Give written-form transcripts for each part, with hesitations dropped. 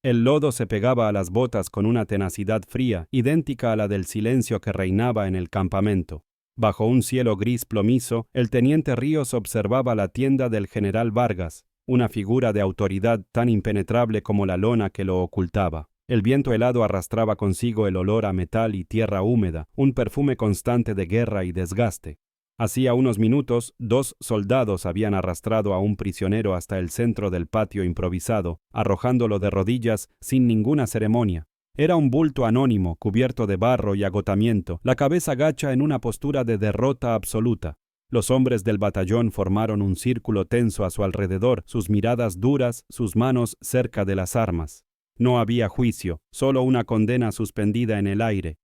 El lodo se pegaba a las botas con una tenacidad fría, idéntica a la del silencio que reinaba en el campamento. Bajo un cielo gris plomizo, el teniente Ríos observaba la tienda del general Vargas, una figura de autoridad tan impenetrable como la lona que lo ocultaba. El viento helado arrastraba consigo el olor a metal y tierra húmeda, un perfume constante de guerra y desgaste. Hacía unos minutos, 2 soldados habían arrastrado a un prisionero hasta el centro del patio improvisado, arrojándolo de rodillas sin ninguna ceremonia. Era un bulto anónimo, cubierto de barro y agotamiento, la cabeza gacha en una postura de derrota absoluta. Los hombres del batallón formaron un círculo tenso a su alrededor, sus miradas duras, sus manos cerca de las armas. No había juicio, solo una condena suspendida en el aire,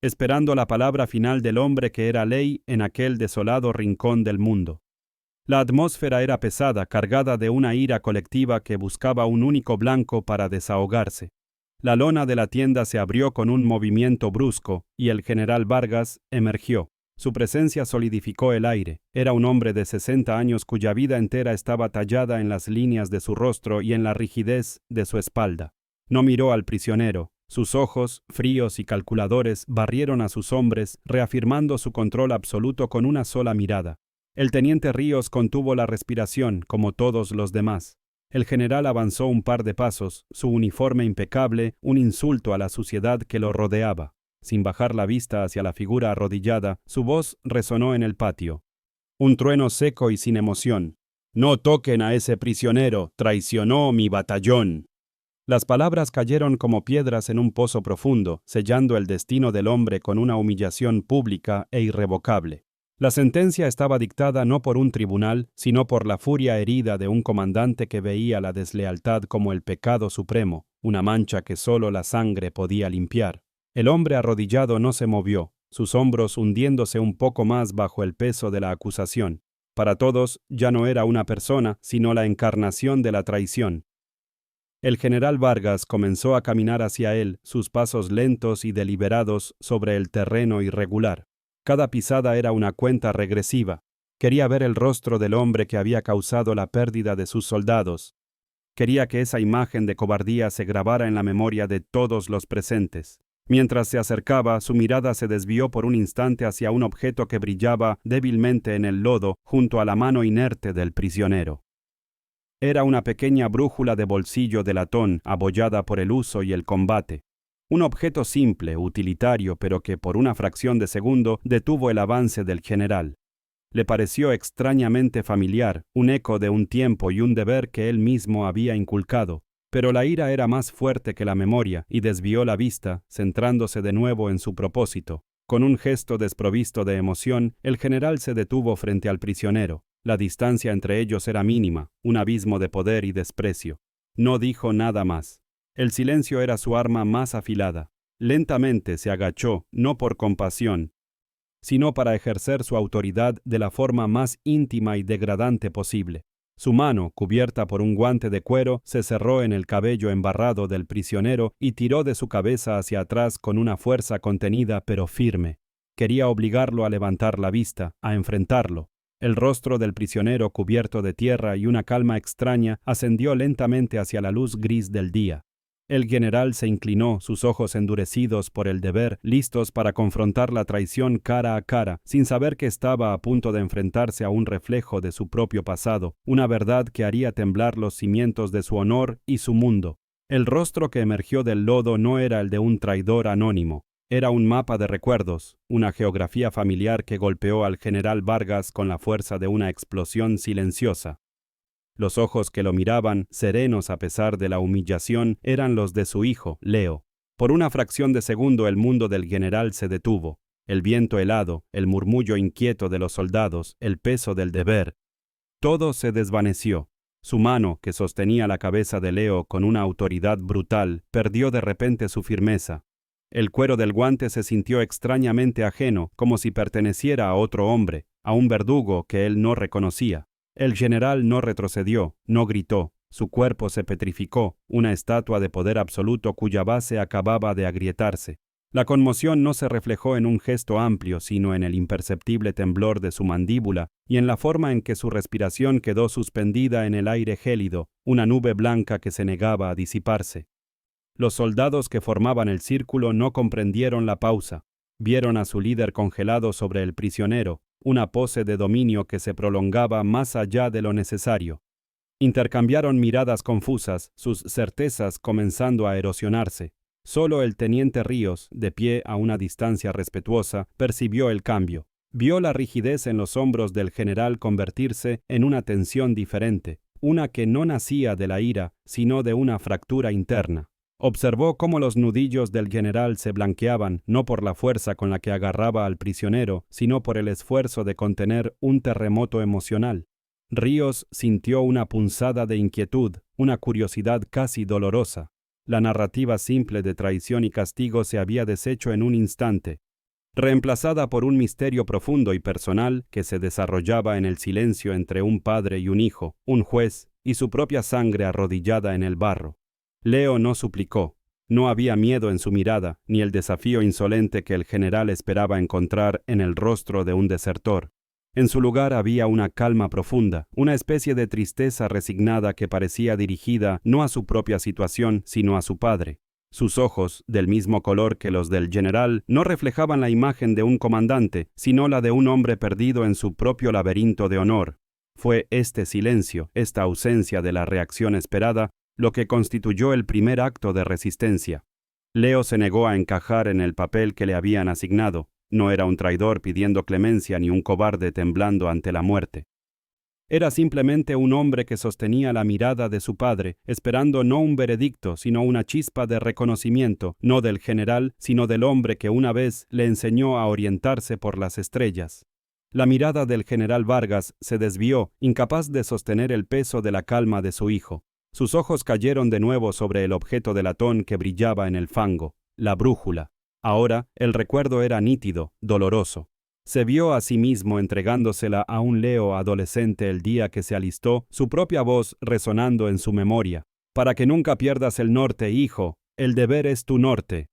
esperando la palabra final del hombre que era ley en aquel desolado rincón del mundo. La atmósfera era pesada, cargada de una ira colectiva que buscaba un único blanco para desahogarse. La lona de la tienda se abrió con un movimiento brusco y el general Vargas emergió. Su presencia solidificó el aire. Era un hombre de 60 años cuya vida entera estaba tallada en las líneas de su rostro y en la rigidez de su espalda. No miró al prisionero. Sus ojos, fríos y calculadores, barrieron a sus hombres, reafirmando su control absoluto con una sola mirada. El teniente Ríos contuvo la respiración, como todos los demás. El general avanzó un par de pasos, su uniforme impecable, un insulto a la suciedad que lo rodeaba. Sin bajar la vista hacia la figura arrodillada, su voz resonó en el patio. Un trueno seco y sin emoción. «No toquen a ese prisionero, traicionó mi batallón». Las palabras cayeron como piedras en un pozo profundo, sellando el destino del hombre con una humillación pública e irrevocable. La sentencia estaba dictada no por un tribunal, sino por la furia herida de un comandante que veía la deslealtad como el pecado supremo, una mancha que solo la sangre podía limpiar. El hombre arrodillado no se movió, sus hombros hundiéndose un poco más bajo el peso de la acusación. Para todos ya no era una persona, sino la encarnación de la traición. El general Vargas comenzó a caminar hacia él, sus pasos lentos y deliberados sobre el terreno irregular. Cada pisada era una cuenta regresiva. Quería ver el rostro del hombre que había causado la pérdida de sus soldados. Quería que esa imagen de cobardía se grabara en la memoria de todos los presentes. Mientras se acercaba, su mirada se desvió por un instante hacia un objeto que brillaba débilmente en el lodo junto a la mano inerte del prisionero. Era una pequeña brújula de bolsillo de latón abollada por el uso y el combate. Un objeto simple, utilitario, pero que por una fracción de segundo detuvo el avance del general. Le pareció extrañamente familiar, un eco de un tiempo y un deber que él mismo había inculcado, pero la ira era más fuerte que la memoria y desvió la vista, centrándose de nuevo en su propósito. Con un gesto desprovisto de emoción, el general se detuvo frente al prisionero. La distancia entre ellos era mínima, un abismo de poder y desprecio. No dijo nada más. El silencio era su arma más afilada. Lentamente se agachó, no por compasión, sino para ejercer su autoridad de la forma más íntima y degradante posible. Su mano, cubierta por un guante de cuero, se cerró en el cabello embarrado del prisionero y tiró de su cabeza hacia atrás con una fuerza contenida pero firme. Quería obligarlo a levantar la vista, a enfrentarlo. El rostro del prisionero, cubierto de tierra y una calma extraña, ascendió lentamente hacia la luz gris del día. El general se inclinó, sus ojos endurecidos por el deber, listos para confrontar la traición cara a cara, sin saber que estaba a punto de enfrentarse a un reflejo de su propio pasado, una verdad que haría temblar los cimientos de su honor y su mundo. El rostro que emergió del lodo no era el de un traidor anónimo. Era un mapa de recuerdos, una geografía familiar que golpeó al general Vargas con la fuerza de una explosión silenciosa. Los ojos que lo miraban, serenos a pesar de la humillación, eran los de su hijo, Leo. Por una fracción de segundo el mundo del general se detuvo. El viento helado, el murmullo inquieto de los soldados, el peso del deber. Todo se desvaneció. Su mano, que sostenía la cabeza de Leo con una autoridad brutal, perdió de repente su firmeza. El cuero del guante se sintió extrañamente ajeno, como si perteneciera a otro hombre, a un verdugo que él no reconocía. El general no retrocedió, no gritó. Su cuerpo se petrificó, una estatua de poder absoluto cuya base acababa de agrietarse. La conmoción no se reflejó en un gesto amplio, sino en el imperceptible temblor de su mandíbula y en la forma en que su respiración quedó suspendida en el aire gélido, una nube blanca que se negaba a disiparse. Los soldados que formaban el círculo no comprendieron la pausa. Vieron a su líder congelado sobre el prisionero, una pose de dominio que se prolongaba más allá de lo necesario. Intercambiaron miradas confusas, sus certezas comenzando a erosionarse. Solo el teniente Ríos, de pie a una distancia respetuosa, percibió el cambio. Vio la rigidez en los hombros del general convertirse en una tensión diferente, una que no nacía de la ira, sino de una fractura interna. Observó cómo los nudillos del general se blanqueaban no por la fuerza con la que agarraba al prisionero, sino por el esfuerzo de contener un terremoto emocional. Ríos sintió una punzada de inquietud, una curiosidad casi dolorosa. La narrativa simple de traición y castigo se había deshecho en un instante, reemplazada por un misterio profundo y personal que se desarrollaba en el silencio entre un padre y un hijo, un juez y su propia sangre arrodillada en el barro. Leo no suplicó. No había miedo en su mirada, ni el desafío insolente que el general esperaba encontrar en el rostro de un desertor. En su lugar había una calma profunda, una especie de tristeza resignada que parecía dirigida no a su propia situación, sino a su padre. Sus ojos, del mismo color que los del general, no reflejaban la imagen de un comandante, sino la de un hombre perdido en su propio laberinto de honor. Fue este silencio, esta ausencia de la reacción esperada, lo que constituyó el primer acto de resistencia. Leo se negó a encajar en el papel que le habían asignado. No era un traidor pidiendo clemencia ni un cobarde temblando ante la muerte. Era simplemente un hombre que sostenía la mirada de su padre, esperando no un veredicto, sino una chispa de reconocimiento, no del general, sino del hombre que una vez le enseñó a orientarse por las estrellas. La mirada del general Vargas se desvió, incapaz de sostener el peso de la calma de su hijo. Sus ojos cayeron de nuevo sobre el objeto de latón que brillaba en el fango, la brújula. Ahora el recuerdo era nítido, doloroso. Se vio a sí mismo entregándosela a un Leo adolescente el día que se alistó, su propia voz resonando en su memoria. Para que nunca pierdas el norte, hijo, el deber es tu norte.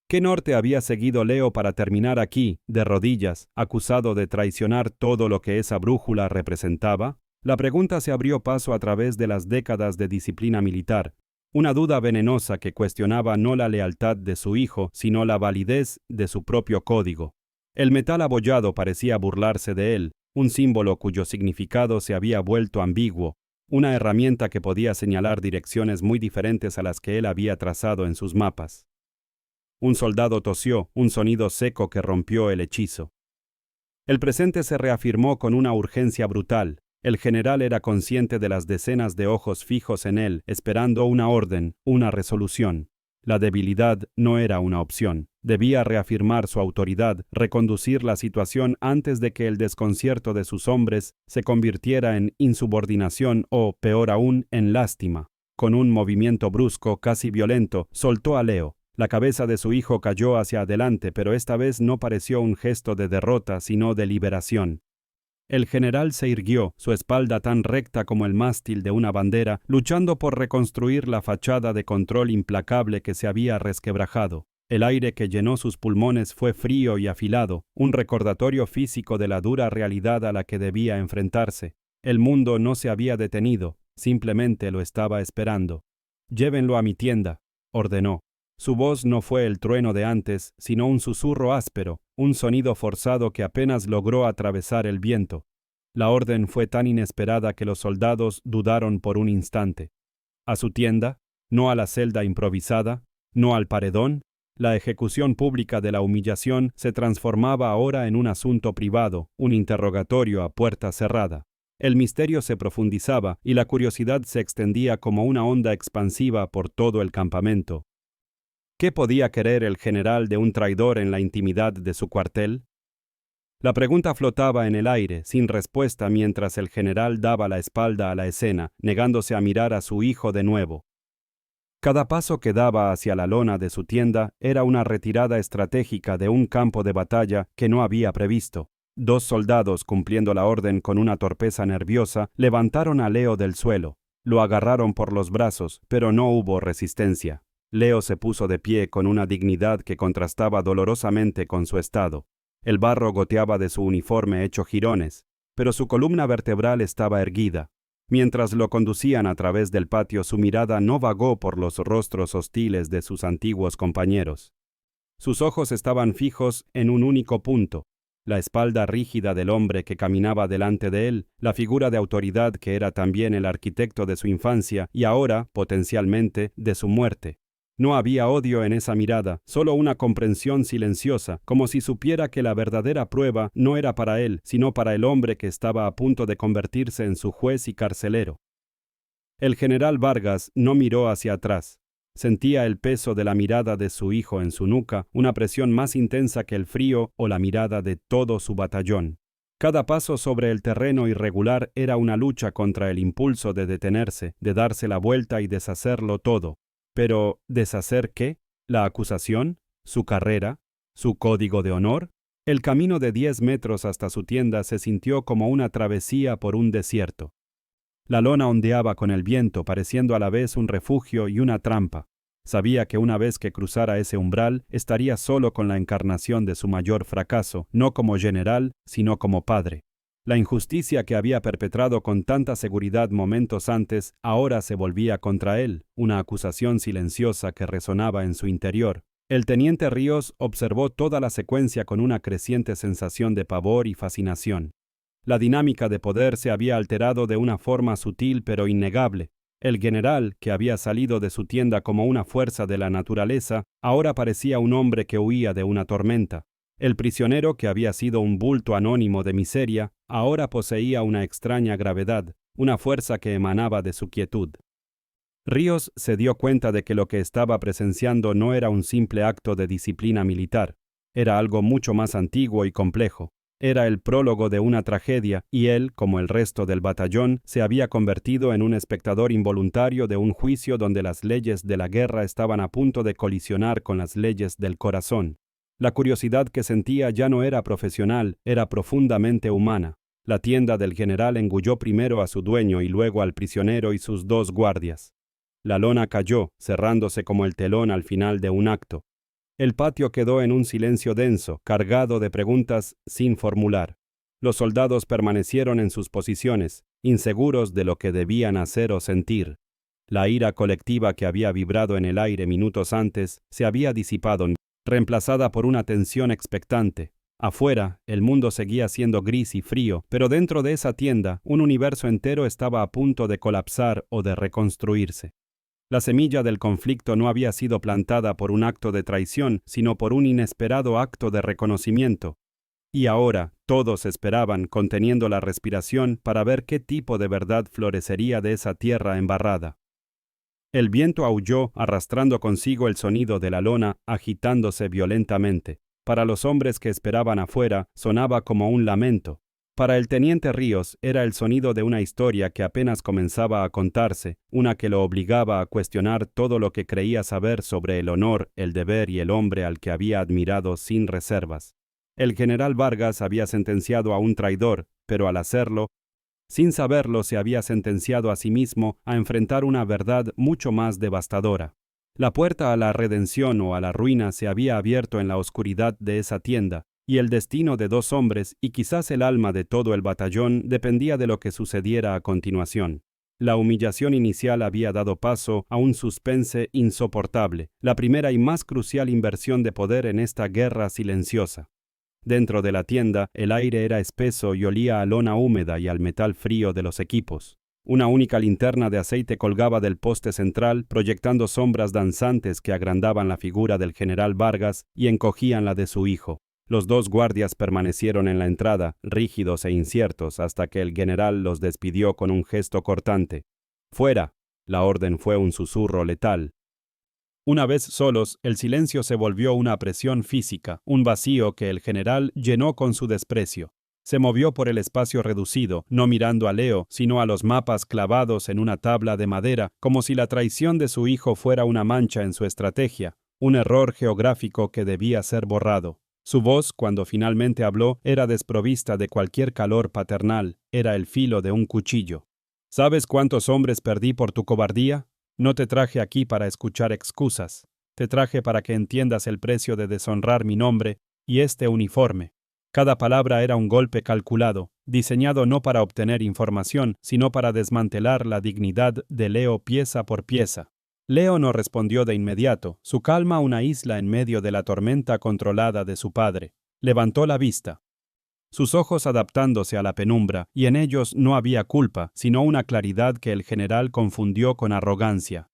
¿Qué norte había seguido Leo para terminar aquí, de rodillas, acusado de traicionar todo lo que esa brújula representaba? La pregunta se abrió paso a través de las décadas de disciplina militar, una duda venenosa que cuestionaba no la lealtad de su hijo, sino la validez de su propio código. El metal abollado parecía burlarse de él, un símbolo cuyo significado se había vuelto ambiguo, una herramienta que podía señalar direcciones muy diferentes a las que él había trazado en sus mapas. Un soldado tosió, un sonido seco que rompió el hechizo. El presente se reafirmó con una urgencia brutal. El general era consciente de las decenas de ojos fijos en él, esperando una orden, una resolución. La debilidad no era una opción. Debía reafirmar su autoridad, reconducir la situación antes de que el desconcierto de sus hombres se convirtiera en insubordinación o, peor aún, en lástima. Con un movimiento brusco, casi violento, soltó a Leo. La cabeza de su hijo cayó hacia adelante, pero esta vez no pareció un gesto de derrota, sino de liberación. El general se irguió, su espalda tan recta como el mástil de una bandera, luchando por reconstruir la fachada de control implacable que se había resquebrajado. El aire que llenó sus pulmones fue frío y afilado, un recordatorio físico de la dura realidad a la que debía enfrentarse. El mundo no se había detenido, simplemente lo estaba esperando. «Llévenlo a mi tienda», ordenó. Su voz no fue el trueno de antes, sino un susurro áspero, un sonido forzado que apenas logró atravesar el viento. La orden fue tan inesperada que los soldados dudaron por un instante. ¿A su tienda? ¿No a la celda improvisada? ¿No al paredón? La ejecución pública de la humillación se transformaba ahora en un asunto privado, un interrogatorio a puerta cerrada. El misterio se profundizaba y la curiosidad se extendía como una onda expansiva por todo el campamento. ¿Qué podía querer el general de un traidor en la intimidad de su cuartel? La pregunta flotaba en el aire, sin respuesta, mientras el general daba la espalda a la escena, negándose a mirar a su hijo de nuevo. Cada paso que daba hacia la lona de su tienda era una retirada estratégica de un campo de batalla que no había previsto. 2 soldados, cumpliendo la orden con una torpeza nerviosa, levantaron a Leo del suelo. Lo agarraron por los brazos, pero no hubo resistencia. Leo se puso de pie con una dignidad que contrastaba dolorosamente con su estado. El barro goteaba de su uniforme hecho jirones, pero su columna vertebral estaba erguida. Mientras lo conducían a través del patio, su mirada no vagó por los rostros hostiles de sus antiguos compañeros. Sus ojos estaban fijos en un único punto: la espalda rígida del hombre que caminaba delante de él, la figura de autoridad que era también el arquitecto de su infancia y ahora, potencialmente, de su muerte. No había odio en esa mirada, solo una comprensión silenciosa, como si supiera que la verdadera prueba no era para él, sino para el hombre que estaba a punto de convertirse en su juez y carcelero. El general Vargas no miró hacia atrás. Sentía el peso de la mirada de su hijo en su nuca, una presión más intensa que el frío o la mirada de todo su batallón. Cada paso sobre el terreno irregular era una lucha contra el impulso de detenerse, de darse la vuelta y deshacerlo todo. Pero, ¿deshacer qué? ¿La acusación? ¿Su carrera? ¿Su código de honor? El camino de 10 metros hasta su tienda se sintió como una travesía por un desierto. La lona ondeaba con el viento, pareciendo a la vez un refugio y una trampa. Sabía que una vez que cruzara ese umbral, estaría solo con la encarnación de su mayor fracaso, no como general, sino como padre. La injusticia que había perpetrado con tanta seguridad momentos antes, ahora se volvía contra él, una acusación silenciosa que resonaba en su interior. El teniente Ríos observó toda la secuencia con una creciente sensación de pavor y fascinación. La dinámica de poder se había alterado de una forma sutil pero innegable. El general, que había salido de su tienda como una fuerza de la naturaleza, ahora parecía un hombre que huía de una tormenta. El prisionero, que había sido un bulto anónimo de miseria, ahora poseía una extraña gravedad, una fuerza que emanaba de su quietud. Ríos se dio cuenta de que lo que estaba presenciando no era un simple acto de disciplina militar, era algo mucho más antiguo y complejo. Era el prólogo de una tragedia y él, como el resto del batallón, se había convertido en un espectador involuntario de un juicio donde las leyes de la guerra estaban a punto de colisionar con las leyes del corazón. La curiosidad que sentía ya no era profesional, era profundamente humana. La tienda del general engulló primero a su dueño y luego al prisionero y sus 2 guardias. La lona cayó, cerrándose como el telón al final de un acto. El patio quedó en un silencio denso, cargado de preguntas sin formular. Los soldados permanecieron en sus posiciones, inseguros de lo que debían hacer o sentir. La ira colectiva que había vibrado en el aire minutos antes se había disipado, reemplazada por una tensión expectante. Afuera, el mundo seguía siendo gris y frío, pero dentro de esa tienda, un universo entero estaba a punto de colapsar o de reconstruirse. La semilla del conflicto no había sido plantada por un acto de traición, sino por un inesperado acto de reconocimiento. Y ahora, todos esperaban, conteniendo la respiración, para ver qué tipo de verdad florecería de esa tierra embarrada. El viento aulló, arrastrando consigo el sonido de la lona, agitándose violentamente. Para los hombres que esperaban afuera, sonaba como un lamento. Para el teniente Ríos era el sonido de una historia que apenas comenzaba a contarse, una que lo obligaba a cuestionar todo lo que creía saber sobre el honor, el deber y el hombre al que había admirado sin reservas. El general Vargas había sentenciado a un traidor, pero al hacerlo, sin saberlo, se había sentenciado a sí mismo a enfrentar una verdad mucho más devastadora. La puerta a la redención o a la ruina se había abierto en la oscuridad de esa tienda, y el destino de 2 hombres y quizás el alma de todo el batallón dependía de lo que sucediera a continuación. La humillación inicial había dado paso a un suspense insoportable, la primera y más crucial inversión de poder en esta guerra silenciosa. Dentro de la tienda, el aire era espeso y olía a lona húmeda y al metal frío de los equipos. Una única linterna de aceite colgaba del poste central, proyectando sombras danzantes que agrandaban la figura del general Vargas y encogían la de su hijo. Los 2 guardias permanecieron en la entrada, rígidos e inciertos, hasta que el general los despidió con un gesto cortante. ¡Fuera! La orden fue un susurro letal. Una vez solos, el silencio se volvió una presión física, un vacío que el general llenó con su desprecio. Se movió por el espacio reducido, no mirando a Leo, sino a los mapas clavados en una tabla de madera, como si la traición de su hijo fuera una mancha en su estrategia, un error geográfico que debía ser borrado. Su voz, cuando finalmente habló, era desprovista de cualquier calor paternal, era el filo de un cuchillo. ¿Sabes cuántos hombres perdí por tu cobardía? No te traje aquí para escuchar excusas. Te traje para que entiendas el precio de deshonrar mi nombre y este uniforme. Cada palabra era un golpe calculado, diseñado no para obtener información, sino para desmantelar la dignidad de Leo pieza por pieza. Leo no respondió de inmediato, su calma una isla en medio de la tormenta controlada de su padre. Levantó la vista, sus ojos adaptándose a la penumbra, y en ellos no había culpa, sino una claridad que el general confundió con arrogancia.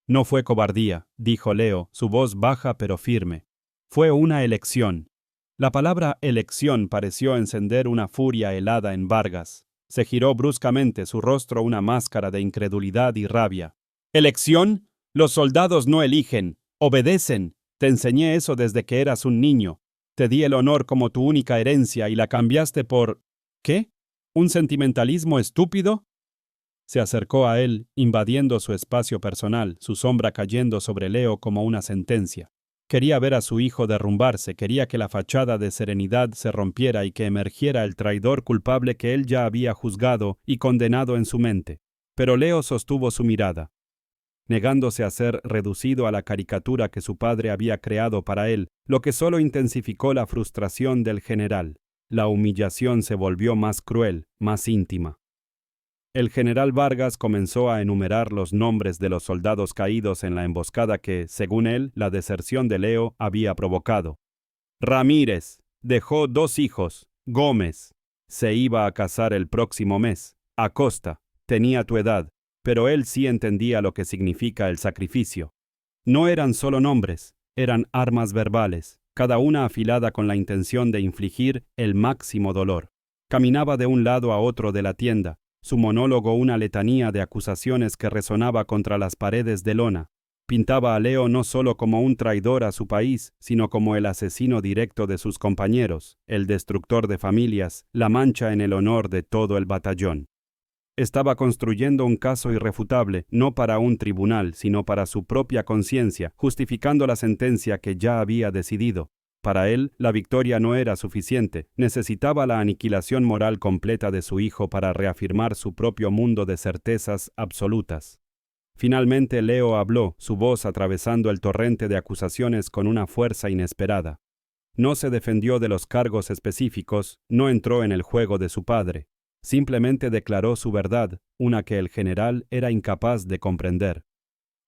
No fue cobardía, dijo Leo, su voz baja pero firme. Fue una elección. La palabra elección pareció encender una furia helada en Vargas. Se giró bruscamente, su rostro una máscara de incredulidad y rabia. ¿Elección? Los soldados no eligen, obedecen. Te enseñé eso desde que eras un niño. Te di el honor como tu única herencia y la cambiaste por... ¿Qué? ¿Un sentimentalismo estúpido? Se acercó a él, invadiendo su espacio personal, su sombra cayendo sobre Leo como una sentencia. Quería ver a su hijo derrumbarse, quería que la fachada de serenidad se rompiera y que emergiera el traidor culpable que él ya había juzgado y condenado en su mente. Pero Leo sostuvo su mirada, negándose a ser reducido a la caricatura que su padre había creado para él, lo que solo intensificó la frustración del general. La humillación se volvió más cruel, más íntima. El general Vargas comenzó a enumerar los nombres de los soldados caídos en la emboscada que, según él, la deserción de Leo había provocado. Ramírez dejó 2 hijos. Gómez se iba a casar el próximo mes. Acosta tenía tu edad, pero él sí entendía lo que significa el sacrificio. No eran solo nombres, eran armas verbales, cada una afilada con la intención de infligir el máximo dolor. Caminaba de un lado a otro de la tienda, su monólogo una letanía de acusaciones que resonaba contra las paredes de lona. Pintaba a Leo no solo como un traidor a su país, sino como el asesino directo de sus compañeros, el destructor de familias, la mancha en el honor de todo el batallón. Estaba construyendo un caso irrefutable, no para un tribunal, sino para su propia conciencia, justificando la sentencia que ya había decidido. Para él, la victoria no era suficiente, necesitaba la aniquilación moral completa de su hijo para reafirmar su propio mundo de certezas absolutas. Finalmente Leo habló, su voz atravesando el torrente de acusaciones con una fuerza inesperada. No se defendió de los cargos específicos, no entró en el juego de su padre. Simplemente declaró su verdad, una que el general era incapaz de comprender.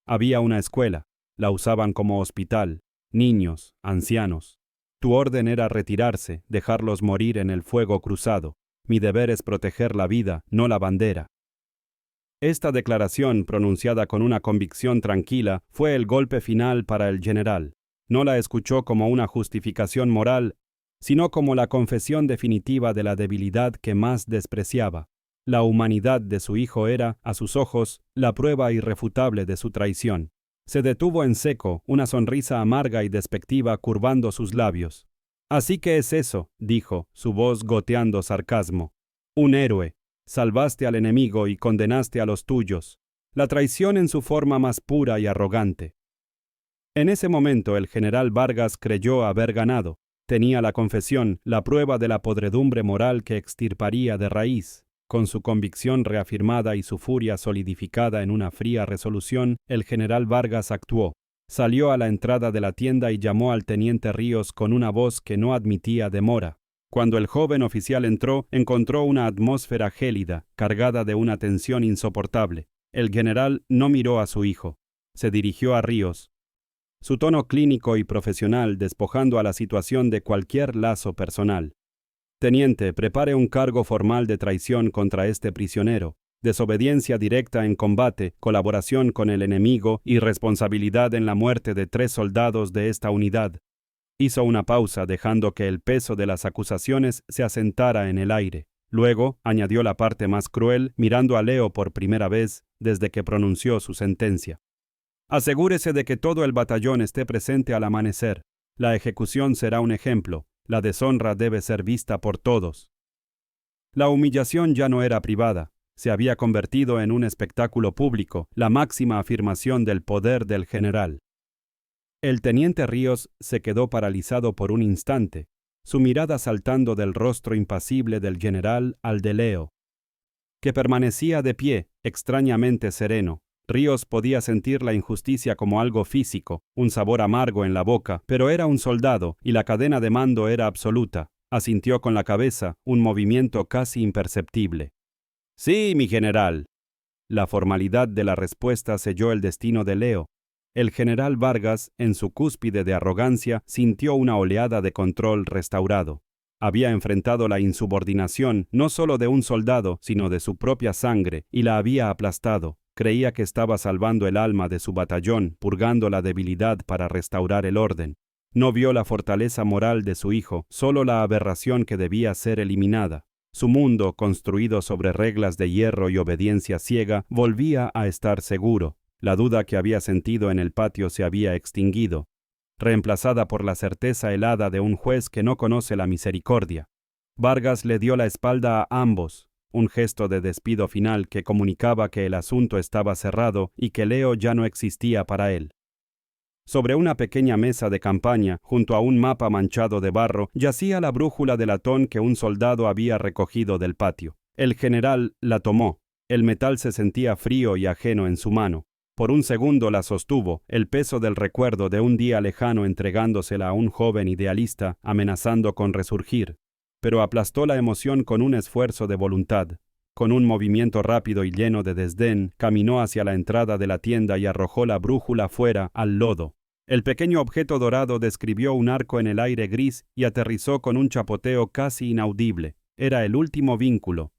Había una escuela, la usaban como hospital, niños, ancianos. Tu orden era retirarse, dejarlos morir en el fuego cruzado. Mi deber es proteger la vida, no la bandera. Esta declaración, pronunciada con una convicción tranquila, fue el golpe final para el general. No la escuchó como una justificación moral, sino como la confesión definitiva de la debilidad que más despreciaba. La humanidad de su hijo era, a sus ojos, la prueba irrefutable de su traición. Se detuvo en seco, una sonrisa amarga y despectiva curvando sus labios. «Así que es eso», dijo, su voz goteando sarcasmo. «Un héroe. Salvaste al enemigo y condenaste a los tuyos. La traición en su forma más pura y arrogante». En ese momento el general Vargas creyó haber ganado. Tenía la confesión, la prueba de la podredumbre moral que extirparía de raíz. Con su convicción reafirmada y su furia solidificada en una fría resolución, el general Vargas actuó. Salió a la entrada de la tienda y llamó al teniente Ríos con una voz que no admitía demora. Cuando el joven oficial entró, encontró una atmósfera gélida, cargada de una tensión insoportable. El general no miró a su hijo. Se dirigió a Ríos. Su tono clínico y profesional despojando a la situación de cualquier lazo personal. «Teniente, prepare un cargo formal de traición contra este prisionero, desobediencia directa en combate, colaboración con el enemigo y responsabilidad en la muerte de 3 soldados de esta unidad». Hizo una pausa, dejando que el peso de las acusaciones se asentara en el aire. Luego, añadió la parte más cruel, mirando a Leo por primera vez desde que pronunció su sentencia. «Asegúrese de que todo el batallón esté presente al amanecer. La ejecución será un ejemplo. La deshonra debe ser vista por todos». La humillación ya no era privada, se había convertido en un espectáculo público, la máxima afirmación del poder del general. El teniente Ríos se quedó paralizado por un instante, su mirada saltando del rostro impasible del general al de Leo, que permanecía de pie, extrañamente sereno. Ríos podía sentir la injusticia como algo físico, un sabor amargo en la boca, pero era un soldado y la cadena de mando era absoluta. Asintió con la cabeza, un movimiento casi imperceptible. Sí, mi general. La formalidad de la respuesta selló el destino de Leo. El general Vargas, en su cúspide de arrogancia, sintió una oleada de control restaurado. Había enfrentado la insubordinación no solo de un soldado, sino de su propia sangre, y la había aplastado. Creía que estaba salvando el alma de su batallón, purgando la debilidad para restaurar el orden. No vio la fortaleza moral de su hijo, solo la aberración que debía ser eliminada. Su mundo, construido sobre reglas de hierro y obediencia ciega, volvía a estar seguro. La duda que había sentido en el patio se había extinguido, reemplazada por la certeza helada de un juez que no conoce la misericordia. Vargas le dio la espalda a ambos, un gesto de despido final que comunicaba que el asunto estaba cerrado y que Leo ya no existía para él. Sobre una pequeña mesa de campaña, junto a un mapa manchado de barro, yacía la brújula de latón que un soldado había recogido del patio. El general la tomó. El metal se sentía frío y ajeno en su mano. Por un segundo la sostuvo, el peso del recuerdo de un día lejano entregándosela a un joven idealista, amenazando con resurgir. Pero aplastó la emoción con un esfuerzo de voluntad. Con un movimiento rápido y lleno de desdén, caminó hacia la entrada de la tienda y arrojó la brújula fuera, al lodo. El pequeño objeto dorado describió un arco en el aire gris y aterrizó con un chapoteo casi inaudible. Era el último vínculo.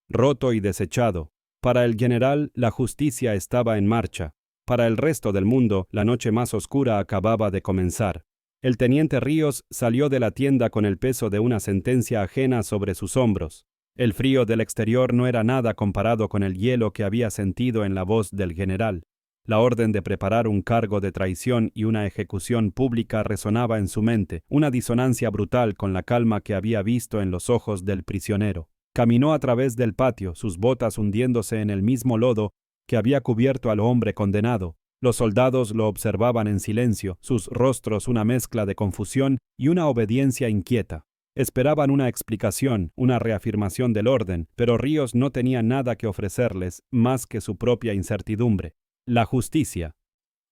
Roto y desechado. Para el general, la justicia estaba en marcha. Para el resto del mundo, la noche más oscura acababa de comenzar. El teniente Ríos salió de la tienda con el peso de una sentencia ajena sobre sus hombros. El frío del exterior no era nada comparado con el hielo que había sentido en la voz del general. La orden de preparar un cargo de traición y una ejecución pública resonaba en su mente, una disonancia brutal con la calma que había visto en los ojos del prisionero. Caminó a través del patio, sus botas hundiéndose en el mismo lodo que había cubierto al hombre condenado. Los soldados lo observaban en silencio, sus rostros una mezcla de confusión y una obediencia inquieta. Esperaban una explicación, una reafirmación del orden, pero Ríos no tenía nada que ofrecerles más que su propia incertidumbre. La justicia,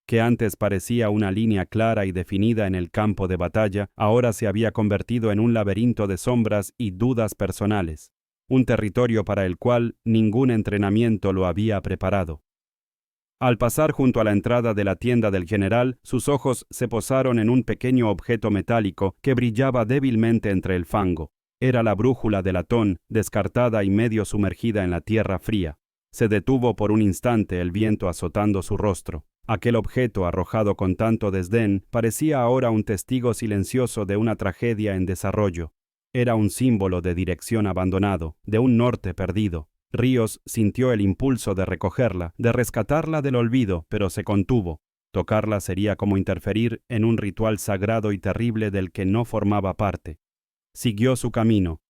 que antes parecía una línea clara y definida en el campo de batalla, ahora se había convertido en un laberinto de sombras y dudas personales, un territorio para el cual ningún entrenamiento lo había preparado. Al pasar junto a la entrada de la tienda del general, sus ojos se posaron en un pequeño objeto metálico que brillaba débilmente entre el fango. Era la brújula de latón, descartada y medio sumergida en la tierra fría. Se detuvo por un instante el viento azotando su rostro. Aquel objeto, arrojado con tanto desdén, parecía ahora un testigo silencioso de una tragedia en desarrollo. Era un símbolo de dirección abandonado, de un norte perdido. Ríos sintió el impulso de recogerla, de rescatarla del olvido, pero se contuvo. Tocarla sería como interferir en un ritual sagrado y terrible del que no formaba parte. Siguió su camino.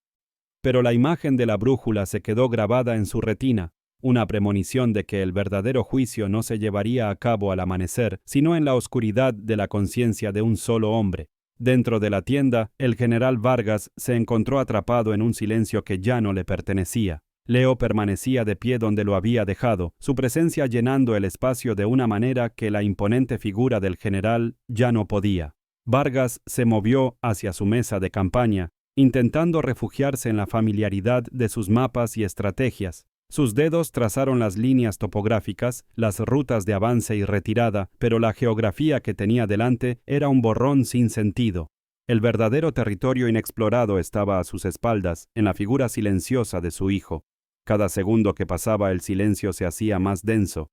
Pero la imagen de la brújula se quedó grabada en su retina, una premonición de que el verdadero juicio no se llevaría a cabo al amanecer, sino en la oscuridad de la conciencia de un solo hombre. Dentro de la tienda, el general Vargas se encontró atrapado en un silencio que ya no le pertenecía. Leo permanecía de pie donde lo había dejado, su presencia llenando el espacio de una manera que la imponente figura del general ya no podía. Vargas se movió hacia su mesa de campaña, intentando refugiarse en la familiaridad de sus mapas y estrategias. Sus dedos trazaron las líneas topográficas, las rutas de avance y retirada, pero la geografía que tenía delante era un borrón sin sentido. El verdadero territorio inexplorado estaba a sus espaldas, en la figura silenciosa de su hijo. Cada segundo que pasaba el silencio se hacía más denso,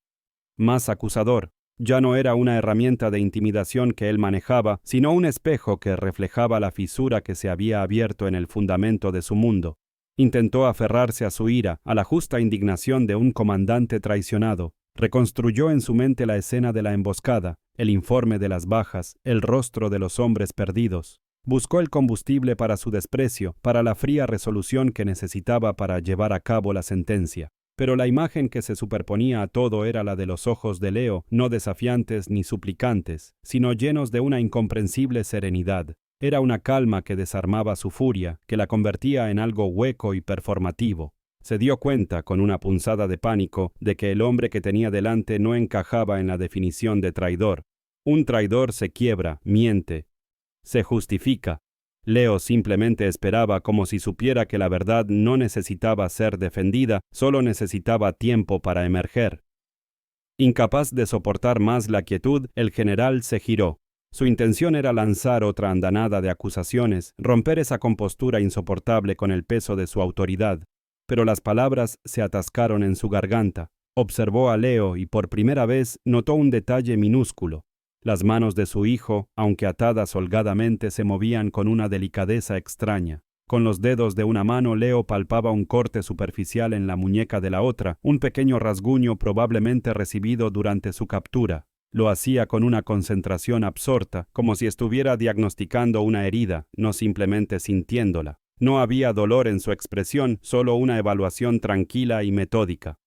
más acusador. Ya no era una herramienta de intimidación que él manejaba, sino un espejo que reflejaba la fisura que se había abierto en el fundamento de su mundo. Intentó aferrarse a su ira, a la justa indignación de un comandante traicionado. Reconstruyó en su mente la escena de la emboscada, el informe de las bajas, el rostro de los hombres perdidos. Buscó el combustible para su desprecio, para la fría resolución que necesitaba para llevar a cabo la sentencia. Pero la imagen que se superponía a todo era la de los ojos de Leo, no desafiantes ni suplicantes, sino llenos de una incomprensible serenidad. Era una calma que desarmaba su furia, que la convertía en algo hueco y performativo. Se dio cuenta, con una punzada de pánico, de que el hombre que tenía delante no encajaba en la definición de traidor. Un traidor se quiebra, miente, se justifica. Leo simplemente esperaba como si supiera que la verdad no necesitaba ser defendida, solo necesitaba tiempo para emerger. Incapaz de soportar más la quietud, el general se giró. Su intención era lanzar otra andanada de acusaciones, romper esa compostura insoportable con el peso de su autoridad. Pero las palabras se atascaron en su garganta. Observó a Leo y por primera vez notó un detalle minúsculo. Las manos de su hijo, aunque atadas holgadamente, se movían con una delicadeza extraña. Con los dedos de una mano Leo palpaba un corte superficial en la muñeca de la otra, un pequeño rasguño probablemente recibido durante su captura. Lo hacía con una concentración absorta, como si estuviera diagnosticando una herida, no simplemente sintiéndola. No había dolor en su expresión, solo una evaluación tranquila y metódica.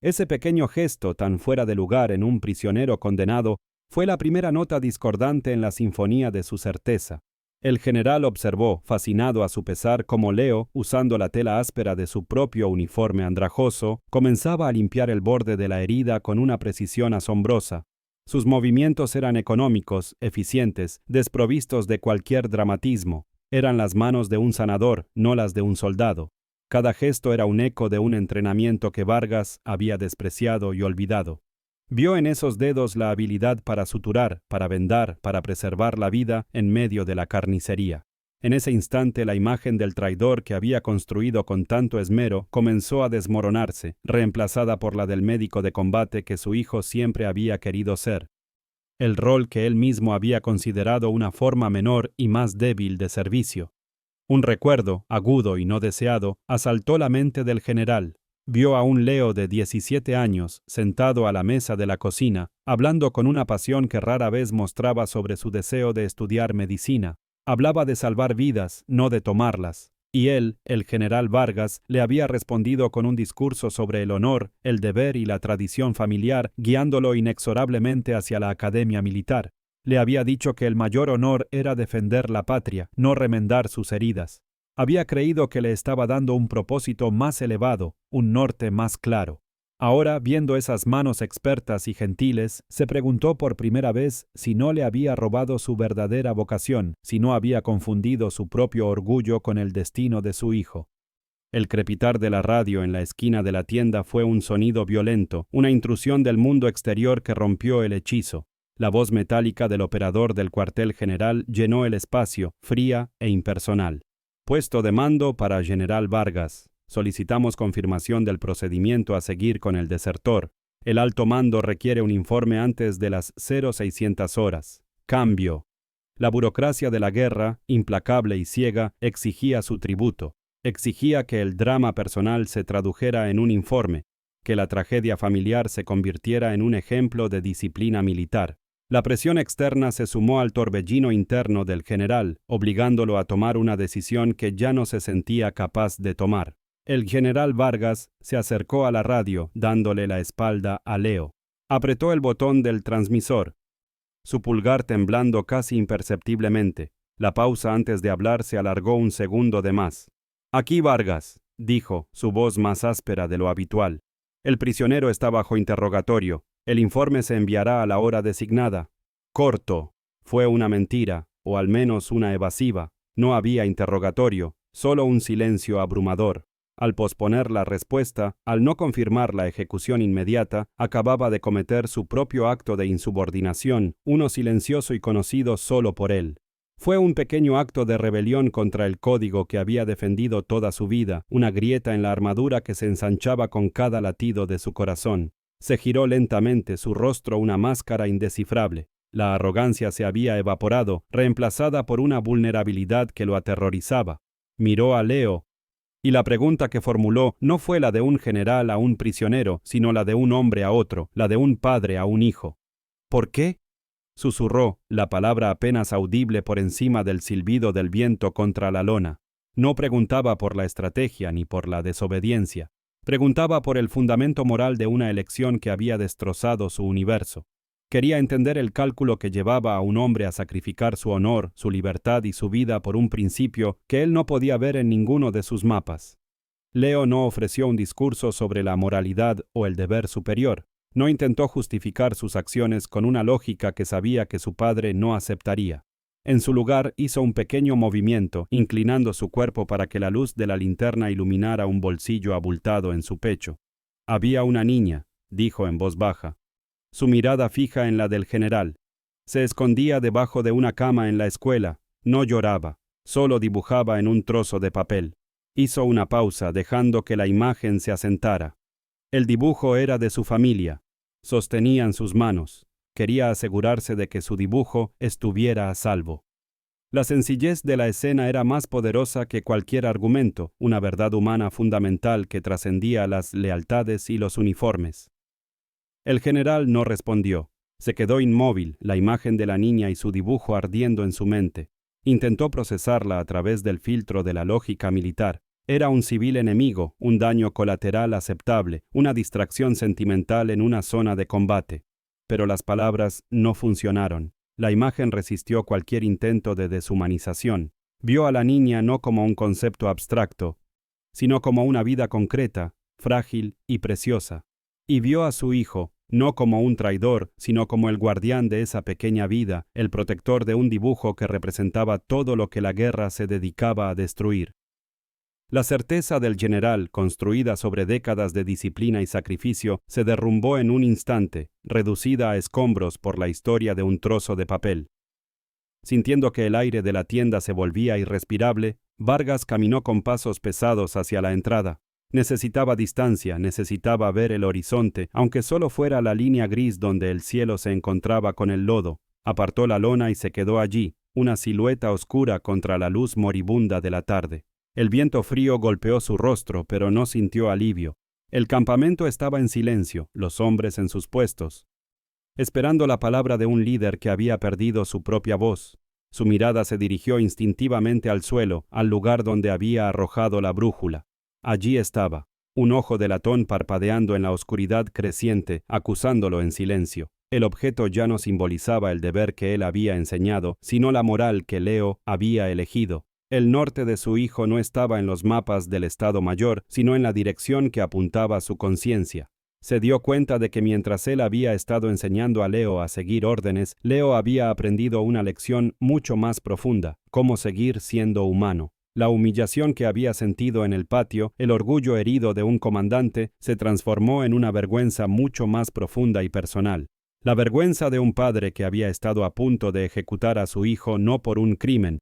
Ese pequeño gesto tan fuera de lugar en un prisionero condenado fue la primera nota discordante en la sinfonía de su certeza. El general observó, fascinado a su pesar, cómo Leo, usando la tela áspera de su propio uniforme andrajoso, comenzaba a limpiar el borde de la herida con una precisión asombrosa. Sus movimientos eran económicos, eficientes, desprovistos de cualquier dramatismo. Eran las manos de un sanador, no las de un soldado. Cada gesto era un eco de un entrenamiento que Vargas había despreciado y olvidado. Vio en esos dedos la habilidad para suturar, para vendar, para preservar la vida en medio de la carnicería. En ese instante la imagen del traidor que había construido con tanto esmero comenzó a desmoronarse, reemplazada por la del médico de combate que su hijo siempre había querido ser. El rol que él mismo había considerado una forma menor y más débil de servicio. Un recuerdo, agudo y no deseado, asaltó la mente del general. Vio a un Leo de 17 años, sentado a la mesa de la cocina, hablando con una pasión que rara vez mostraba sobre su deseo de estudiar medicina. Hablaba de salvar vidas, no de tomarlas. Y él, el general Vargas, le había respondido con un discurso sobre el honor, el deber y la tradición familiar, guiándolo inexorablemente hacia la academia militar. Le había dicho que el mayor honor era defender la patria, no remendar sus heridas. Había creído que le estaba dando un propósito más elevado, un norte más claro. Ahora, viendo esas manos expertas y gentiles, se preguntó por primera vez si no le había robado su verdadera vocación, si no había confundido su propio orgullo con el destino de su hijo. El crepitar de la radio en la esquina de la tienda fue un sonido violento, una intrusión del mundo exterior que rompió el hechizo. La voz metálica del operador del cuartel general llenó el espacio, fría e impersonal. Puesto de mando para General Vargas. Solicitamos confirmación del procedimiento a seguir con el desertor. El alto mando requiere un informe antes de las 0600 horas. Cambio. La burocracia de la guerra, implacable y ciega, exigía su tributo. Exigía que el drama personal se tradujera en un informe, que la tragedia familiar se convirtiera en un ejemplo de disciplina militar. La presión externa se sumó al torbellino interno del general, obligándolo a tomar una decisión que ya no se sentía capaz de tomar. El general Vargas se acercó a la radio, dándole la espalda a Leo. Apretó el botón del transmisor, su pulgar temblando casi imperceptiblemente. La pausa antes de hablar se alargó un segundo de más. «Aquí Vargas», dijo, su voz más áspera de lo habitual. «El prisionero está bajo interrogatorio. El informe se enviará a la hora designada». Corto. Fue una mentira, o al menos una evasiva. No había interrogatorio, solo un silencio abrumador. Al posponer la respuesta, al no confirmar la ejecución inmediata, acababa de cometer su propio acto de insubordinación, uno silencioso y conocido solo por él. Fue un pequeño acto de rebelión contra el código que había defendido toda su vida, una grieta en la armadura que se ensanchaba con cada latido de su corazón. Se giró lentamente, su rostro una máscara indescifrable. La arrogancia se había evaporado, reemplazada por una vulnerabilidad que lo aterrorizaba. Miró a Leo, y la pregunta que formuló no fue la de un general a un prisionero, sino la de un hombre a otro, la de un padre a un hijo. ¿Por qué?, susurró, la palabra apenas audible por encima del silbido del viento contra la lona. No preguntaba por la estrategia ni por la desobediencia. Preguntaba por el fundamento moral de una elección que había destrozado su universo. Quería entender el cálculo que llevaba a un hombre a sacrificar su honor, su libertad y su vida por un principio que él no podía ver en ninguno de sus mapas. Leo no ofreció un discurso sobre la moralidad o el deber superior. No intentó justificar sus acciones con una lógica que sabía que su padre no aceptaría. En su lugar hizo un pequeño movimiento, inclinando su cuerpo para que la luz de la linterna iluminara un bolsillo abultado en su pecho. Había una niña, dijo en voz baja, su mirada fija en la del general. Se escondía debajo de una cama en la escuela, no lloraba, solo dibujaba en un trozo de papel. Hizo una pausa, dejando que la imagen se asentara. El dibujo era de su familia. Sostenían sus manos. Quería asegurarse de que su dibujo estuviera a salvo. La sencillez de la escena era más poderosa que cualquier argumento, una verdad humana fundamental que trascendía las lealtades y los uniformes. El general no respondió. Se quedó inmóvil, la imagen de la niña y su dibujo ardiendo en su mente. Intentó procesarla a través del filtro de la lógica militar. Era un civil enemigo, un daño colateral aceptable, una distracción sentimental en una zona de combate. Pero las palabras no funcionaron. La imagen resistió cualquier intento de deshumanización. Vio a la niña no como un concepto abstracto, sino como una vida concreta, frágil y preciosa. Y vio a su hijo, no como un traidor, sino como el guardián de esa pequeña vida, el protector de un dibujo que representaba todo lo que la guerra se dedicaba a destruir. La certeza del general, construida sobre décadas de disciplina y sacrificio, se derrumbó en un instante, reducida a escombros por la historia de un trozo de papel. Sintiendo que el aire de la tienda se volvía irrespirable, Vargas caminó con pasos pesados hacia la entrada. Necesitaba distancia, necesitaba ver el horizonte, aunque solo fuera la línea gris donde el cielo se encontraba con el lodo. Apartó la lona y se quedó allí, una silueta oscura contra la luz moribunda de la tarde. El viento frío golpeó su rostro, pero no sintió alivio. El campamento estaba en silencio, los hombres en sus puestos, esperando la palabra de un líder que había perdido su propia voz. Su mirada se dirigió instintivamente al suelo, al lugar donde había arrojado la brújula. Allí estaba, un ojo de latón parpadeando en la oscuridad creciente, acusándolo en silencio. El objeto ya no simbolizaba el deber que él había enseñado, sino la moral que Leo había elegido. El norte de su hijo no estaba en los mapas del Estado Mayor, sino en la dirección que apuntaba su conciencia. Se dio cuenta de que mientras él había estado enseñando a Leo a seguir órdenes, Leo había aprendido una lección mucho más profunda: cómo seguir siendo humano. La humillación que había sentido en el patio, el orgullo herido de un comandante, se transformó en una vergüenza mucho más profunda y personal. La vergüenza de un padre que había estado a punto de ejecutar a su hijo no por un crimen,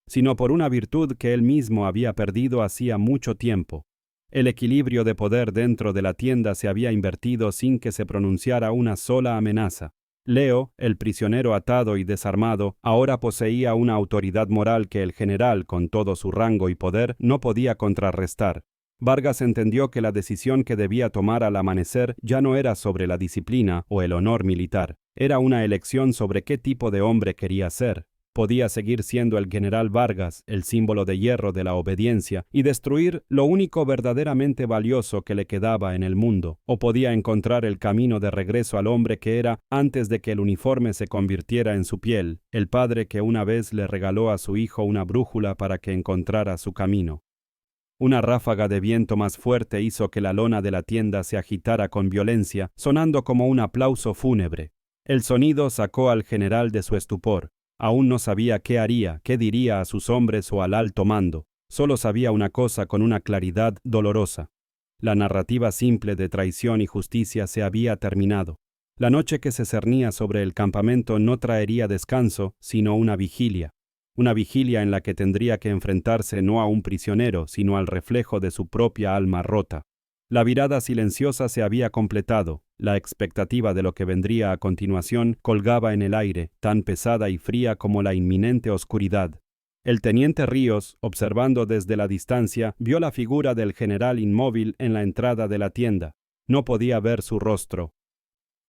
sino por una virtud que él mismo había perdido hacía mucho tiempo. El equilibrio de poder dentro de la tienda se había invertido sin que se pronunciara una sola amenaza. Leo, el prisionero atado y desarmado, ahora poseía una autoridad moral que el general, con todo su rango y poder, no podía contrarrestar. Vargas entendió que la decisión que debía tomar al amanecer ya no era sobre la disciplina o el honor militar. Era una elección sobre qué tipo de hombre quería ser. Podía seguir siendo el general Vargas, el símbolo de hierro de la obediencia, y destruir lo único verdaderamente valioso que le quedaba en el mundo, o podía encontrar el camino de regreso al hombre que era antes de que el uniforme se convirtiera en su piel, el padre que una vez le regaló a su hijo una brújula para que encontrara su camino. Una ráfaga de viento más fuerte hizo que la lona de la tienda se agitara con violencia, sonando como un aplauso fúnebre. El sonido sacó al general de su estupor. Aún no sabía qué haría, qué diría a sus hombres o al alto mando. Solo sabía una cosa con una claridad dolorosa: la narrativa simple de traición y justicia se había terminado. La noche que se cernía sobre el campamento no traería descanso, sino una vigilia en la que tendría que enfrentarse no a un prisionero, sino al reflejo de su propia alma rota. La virada silenciosa se había completado. La expectativa de lo que vendría a continuación colgaba en el aire, tan pesada y fría como la inminente oscuridad. El teniente Ríos, observando desde la distancia, vio la figura del general inmóvil en la entrada de la tienda. No podía ver su rostro,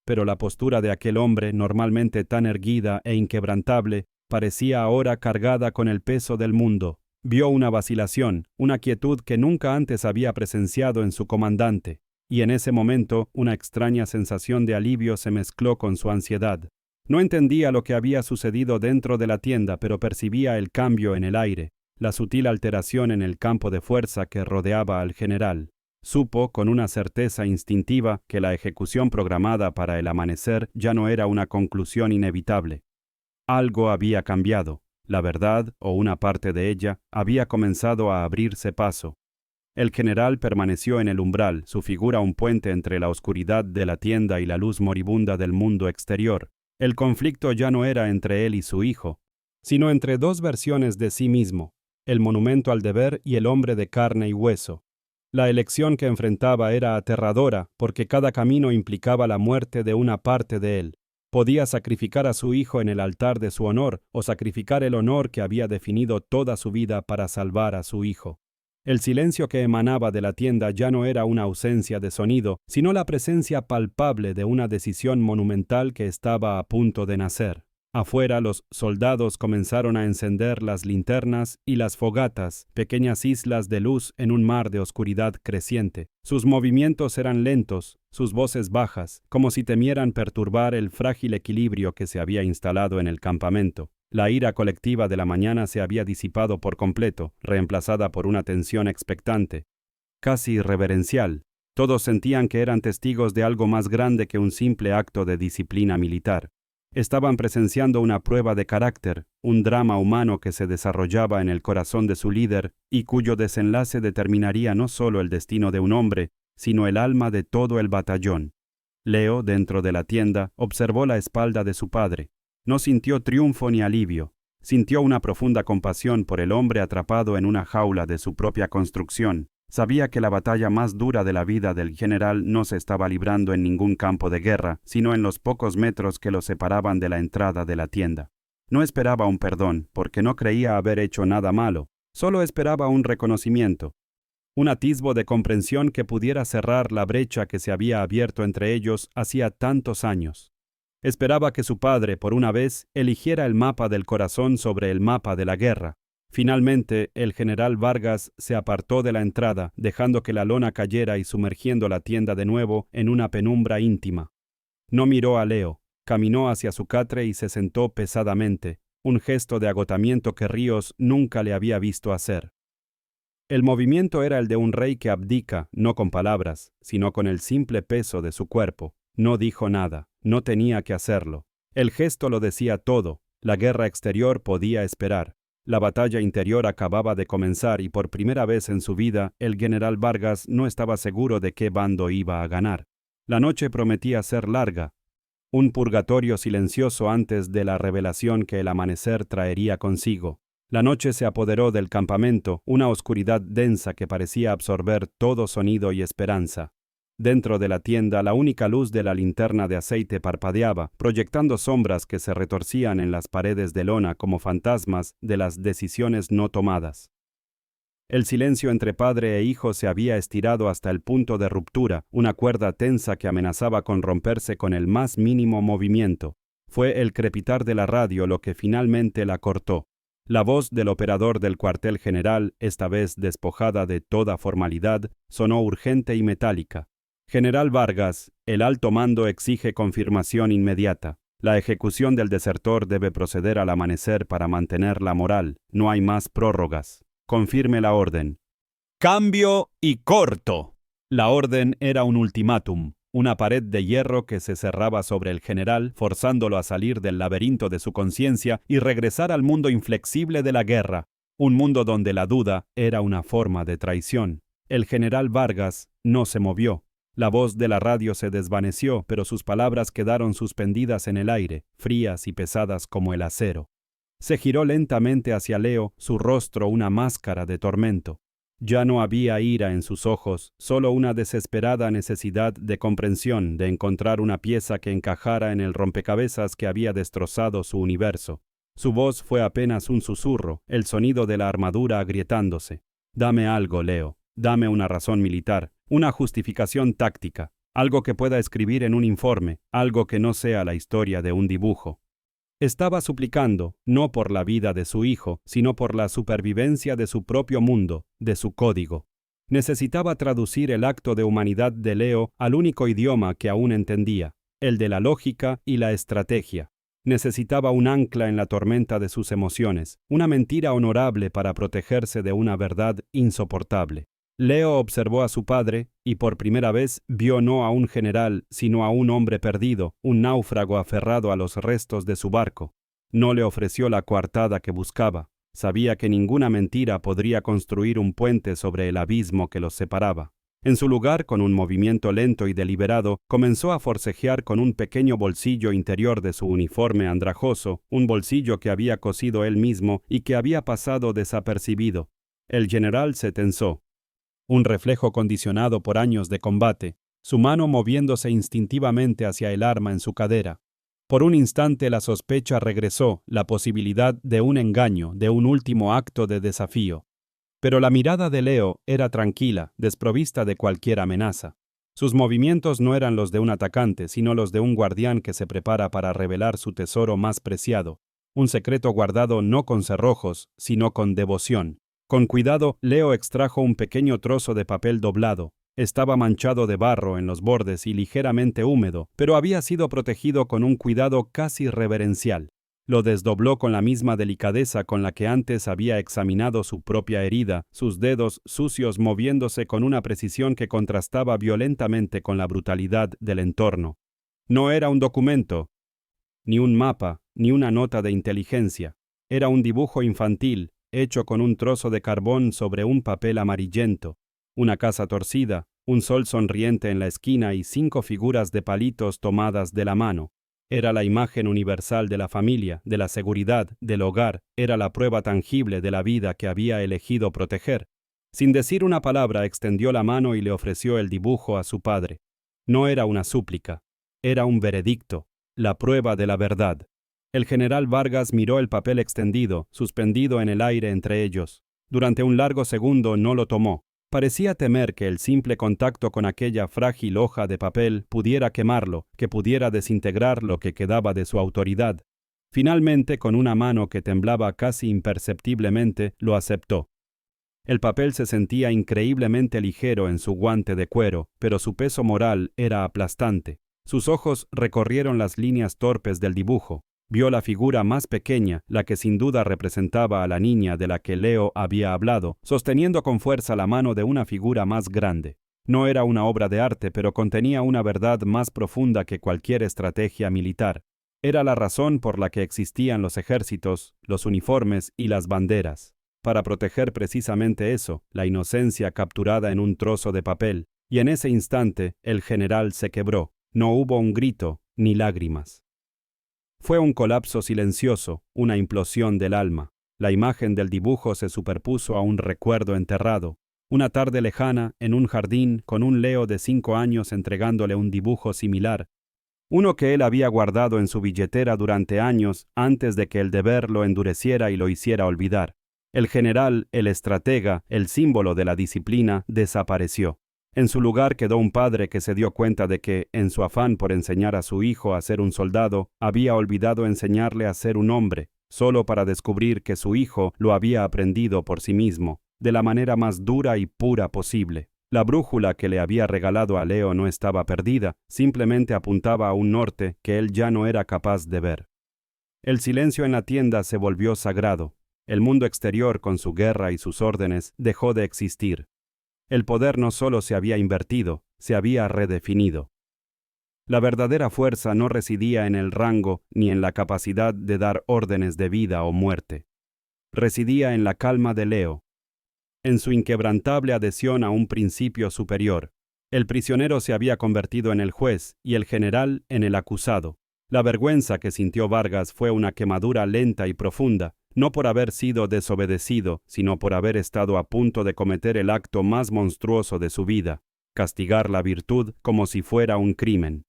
pero la postura de aquel hombre, normalmente tan erguida e inquebrantable, parecía ahora cargada con el peso del mundo. Vio una vacilación, una quietud que nunca antes había presenciado en su comandante, y en ese momento una extraña sensación de alivio se mezcló con su ansiedad. No entendía lo que había sucedido dentro de la tienda, pero percibía el cambio en el aire, la sutil alteración en el campo de fuerza que rodeaba al general. Supo, con una certeza instintiva, que la ejecución programada para el amanecer ya no era una conclusión inevitable. Algo había cambiado. La verdad, o una parte de ella, había comenzado a abrirse paso. El general permaneció en el umbral, su figura un puente entre la oscuridad de la tienda y la luz moribunda del mundo exterior. El conflicto ya no era entre él y su hijo, sino entre dos versiones de sí mismo, el monumento al deber y el hombre de carne y hueso. La elección que enfrentaba era aterradora porque cada camino implicaba la muerte de una parte de él. Podía sacrificar a su hijo en el altar de su honor o sacrificar el honor que había definido toda su vida para salvar a su hijo. El silencio que emanaba de la tienda ya no era una ausencia de sonido, sino la presencia palpable de una decisión monumental que estaba a punto de nacer. Afuera los soldados comenzaron a encender las linternas y las fogatas, pequeñas islas de luz en un mar de oscuridad creciente. Sus movimientos eran lentos, sus voces bajas, como si temieran perturbar el frágil equilibrio que se había instalado en el campamento. La ira colectiva de la mañana se había disipado por completo, reemplazada por una tensión expectante, casi reverencial. Todos sentían que eran testigos de algo más grande que un simple acto de disciplina militar. Estaban presenciando una prueba de carácter, un drama humano que se desarrollaba en el corazón de su líder y cuyo desenlace determinaría no solo el destino de un hombre, sino el alma de todo el batallón. Leo, dentro de la tienda, observó la espalda de su padre. No sintió triunfo ni alivio. Sintió una profunda compasión por el hombre atrapado en una jaula de su propia construcción. Sabía que la batalla más dura de la vida del general no se estaba librando en ningún campo de guerra, sino en los pocos metros que lo separaban de la entrada de la tienda. No esperaba un perdón, porque no creía haber hecho nada malo. Solo esperaba un reconocimiento, un atisbo de comprensión que pudiera cerrar la brecha que se había abierto entre ellos hacía tantos años. Esperaba que su padre, por una vez, eligiera el mapa del corazón sobre el mapa de la guerra. Finalmente, el general Vargas se apartó de la entrada, dejando que la lona cayera y sumergiendo la tienda de nuevo en una penumbra íntima. No miró a Leo, caminó hacia su catre y se sentó pesadamente, un gesto de agotamiento que Ríos nunca le había visto hacer. El movimiento era el de un rey que abdica, no con palabras, sino con el simple peso de su cuerpo. No dijo nada, no tenía que hacerlo. El gesto lo decía todo, la guerra exterior podía esperar. La batalla interior acababa de comenzar y por primera vez en su vida el general Vargas no estaba seguro de qué bando iba a ganar. La noche prometía ser larga, un purgatorio silencioso antes de la revelación que el amanecer traería consigo. La noche se apoderó del campamento, una oscuridad densa que parecía absorber todo sonido y esperanza. Dentro de la tienda, la única luz de la linterna de aceite parpadeaba, proyectando sombras que se retorcían en las paredes de lona como fantasmas de las decisiones no tomadas. El silencio entre padre e hijo se había estirado hasta el punto de ruptura, una cuerda tensa que amenazaba con romperse con el más mínimo movimiento. Fue el crepitar de la radio lo que finalmente la cortó. La voz del operador del cuartel general, esta vez despojada de toda formalidad, sonó urgente y metálica. General Vargas, el alto mando exige confirmación inmediata. La ejecución del desertor debe proceder al amanecer para mantener la moral. No hay más prórrogas. Confirme la orden. Cambio y corto. La orden era un ultimátum, una pared de hierro que se cerraba sobre el general, forzándolo a salir del laberinto de su conciencia y regresar al mundo inflexible de la guerra, un mundo donde la duda era una forma de traición. El general Vargas no se movió. La voz de la radio se desvaneció, pero sus palabras quedaron suspendidas en el aire, frías y pesadas como el acero. Se giró lentamente hacia Leo, su rostro una máscara de tormento. Ya no había ira en sus ojos, solo una desesperada necesidad de comprensión, de encontrar una pieza que encajara en el rompecabezas que había destrozado su universo. Su voz fue apenas un susurro, el sonido de la armadura agrietándose. «Dame algo, Leo. Dame una razón militar, una justificación táctica, algo que pueda escribir en un informe, algo que no sea la historia de un dibujo». Estaba suplicando, no por la vida de su hijo, sino por la supervivencia de su propio mundo, de su código. Necesitaba traducir el acto de humanidad de Leo al único idioma que aún entendía, el de la lógica y la estrategia. Necesitaba un ancla en la tormenta de sus emociones, una mentira honorable para protegerse de una verdad insoportable. Leo observó a su padre y por primera vez vio no a un general, sino a un hombre perdido, un náufrago aferrado a los restos de su barco. No le ofreció la coartada que buscaba. Sabía que ninguna mentira podría construir un puente sobre el abismo que los separaba. En su lugar, con un movimiento lento y deliberado, comenzó a forcejear con un pequeño bolsillo interior de su uniforme andrajoso, un bolsillo que había cosido él mismo y que había pasado desapercibido. El general se tensó. Un reflejo condicionado por años de combate, su mano moviéndose instintivamente hacia el arma en su cadera. Por un instante la sospecha regresó, la posibilidad de un engaño, de un último acto de desafío. Pero la mirada de Leo era tranquila, desprovista de cualquier amenaza. Sus movimientos no eran los de un atacante, sino los de un guardián que se prepara para revelar su tesoro más preciado, un secreto guardado no con cerrojos, sino con devoción. Con cuidado, Leo extrajo un pequeño trozo de papel doblado. Estaba manchado de barro en los bordes y ligeramente húmedo, pero había sido protegido con un cuidado casi reverencial. Lo desdobló con la misma delicadeza con la que antes había examinado su propia herida, sus dedos sucios moviéndose con una precisión que contrastaba violentamente con la brutalidad del entorno. No era un documento, ni un mapa, ni una nota de inteligencia. Era un dibujo infantil, hecho con un trozo de carbón sobre un papel amarillento, una casa torcida, un sol sonriente en la esquina y 5 figuras de palitos tomadas de la mano. Era la imagen universal de la familia, de la seguridad, del hogar, era la prueba tangible de la vida que había elegido proteger. Sin decir una palabra, extendió la mano y le ofreció el dibujo a su padre. No era una súplica, era un veredicto, la prueba de la verdad. El general Vargas miró el papel extendido, suspendido en el aire entre ellos. Durante un largo segundo no lo tomó. Parecía temer que el simple contacto con aquella frágil hoja de papel pudiera quemarlo, que pudiera desintegrar lo que quedaba de su autoridad. Finalmente, con una mano que temblaba casi imperceptiblemente, lo aceptó. El papel se sentía increíblemente ligero en su guante de cuero, pero su peso moral era aplastante. Sus ojos recorrieron las líneas torpes del dibujo. Vio la figura más pequeña, la que sin duda representaba a la niña de la que Leo había hablado, sosteniendo con fuerza la mano de una figura más grande. No era una obra de arte, pero contenía una verdad más profunda que cualquier estrategia militar. Era la razón por la que existían los ejércitos, los uniformes y las banderas. Para proteger precisamente eso, la inocencia capturada en un trozo de papel. Y en ese instante, el general se quebró. No hubo un grito, ni lágrimas. Fue un colapso silencioso, una implosión del alma. La imagen del dibujo se superpuso a un recuerdo enterrado. Una tarde lejana, en un jardín, con un Leo de 5 años entregándole un dibujo similar. Uno que él había guardado en su billetera durante años antes de que el deber lo endureciera y lo hiciera olvidar. El general, el estratega, el símbolo de la disciplina, desapareció. En su lugar quedó un padre que se dio cuenta de que, en su afán por enseñar a su hijo a ser un soldado, había olvidado enseñarle a ser un hombre, solo para descubrir que su hijo lo había aprendido por sí mismo, de la manera más dura y pura posible. La brújula que le había regalado a Leo no estaba perdida, simplemente apuntaba a un norte que él ya no era capaz de ver. El silencio en la tienda se volvió sagrado. El mundo exterior, con su guerra y sus órdenes, dejó de existir. El poder no solo se había invertido, se había redefinido. La verdadera fuerza no residía en el rango ni en la capacidad de dar órdenes de vida o muerte. Residía en la calma de Leo, en su inquebrantable adhesión a un principio superior. El prisionero se había convertido en el juez y el general en el acusado. La vergüenza que sintió Vargas fue una quemadura lenta y profunda, no por haber sido desobedecido, sino por haber estado a punto de cometer el acto más monstruoso de su vida, castigar la virtud como si fuera un crimen.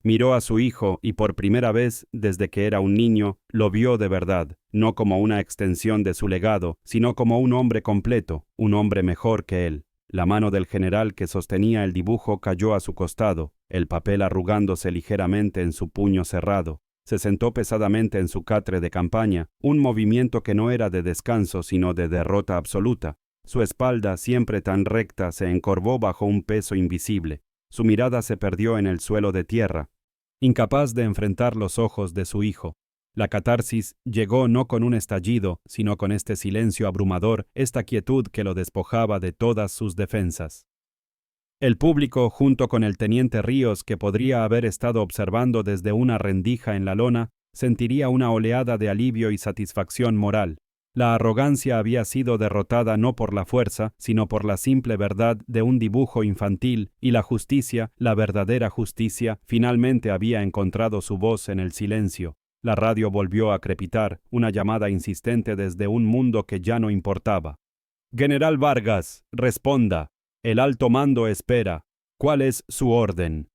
Miró a su hijo y por primera vez, desde que era un niño, lo vio de verdad, no como una extensión de su legado, sino como un hombre completo, un hombre mejor que él. La mano del general que sostenía el dibujo cayó a su costado, el papel arrugándose ligeramente en su puño cerrado. Se sentó pesadamente en su catre de campaña, un movimiento que no era de descanso sino de derrota absoluta. Su espalda, siempre tan recta, se encorvó bajo un peso invisible. Su mirada se perdió en el suelo de tierra, incapaz de enfrentar los ojos de su hijo. La catarsis llegó no con un estallido, sino con este silencio abrumador, esta quietud que lo despojaba de todas sus defensas. El público, junto con el teniente Ríos, que podría haber estado observando desde una rendija en la lona, sentiría una oleada de alivio y satisfacción moral. La arrogancia había sido derrotada no por la fuerza, sino por la simple verdad de un dibujo infantil, y la justicia, la verdadera justicia, finalmente había encontrado su voz en el silencio. La radio volvió a crepitar, una llamada insistente desde un mundo que ya no importaba. «General Vargas, responda. El alto mando espera. ¿Cuál es su orden?»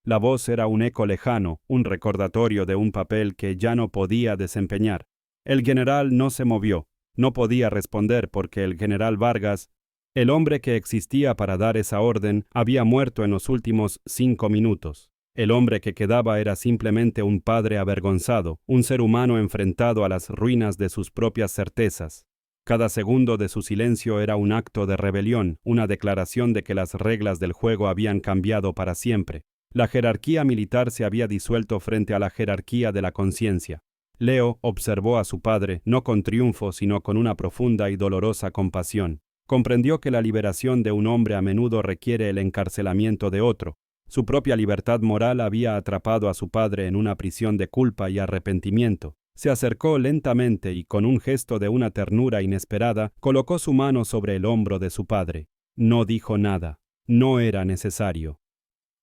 La voz era un eco lejano, un recordatorio de un papel que ya no podía desempeñar. El general no se movió. No podía responder porque el general Vargas, el hombre que existía para dar esa orden, había muerto en los últimos 5 minutos. El hombre que quedaba era simplemente un padre avergonzado, un ser humano enfrentado a las ruinas de sus propias certezas. Cada segundo de su silencio era un acto de rebelión, una declaración de que las reglas del juego habían cambiado para siempre. La jerarquía militar se había disuelto frente a la jerarquía de la conciencia. Leo observó a su padre, no con triunfo, sino con una profunda y dolorosa compasión. Comprendió que la liberación de un hombre a menudo requiere el encarcelamiento de otro. Su propia libertad moral había atrapado a su padre en una prisión de culpa y arrepentimiento. Se acercó lentamente y con un gesto de una ternura inesperada, colocó su mano sobre el hombro de su padre. No dijo nada. No era necesario.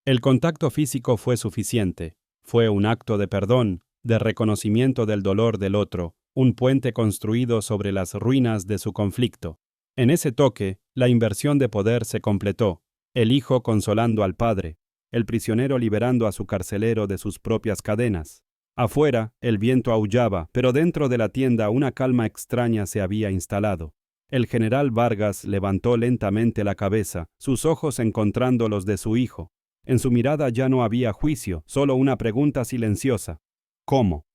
El contacto físico fue suficiente. Fue un acto de perdón, de reconocimiento del dolor del otro, un puente construido sobre las ruinas de su conflicto. En ese toque, la inversión de poder se completó. El hijo consolando al padre, el prisionero liberando a su carcelero de sus propias cadenas. Afuera, el viento aullaba, pero dentro de la tienda una calma extraña se había instalado. El general Vargas levantó lentamente la cabeza, sus ojos encontrando los de su hijo. En su mirada ya no había juicio, solo una pregunta silenciosa. ¿Cómo?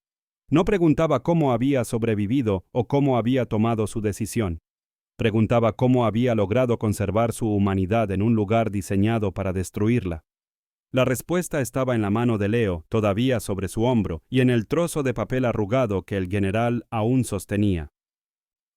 No preguntaba cómo había sobrevivido o cómo había tomado su decisión. Preguntaba cómo había logrado conservar su humanidad en un lugar diseñado para destruirla. La respuesta estaba en la mano de Leo, todavía sobre su hombro, y en el trozo de papel arrugado que el general aún sostenía.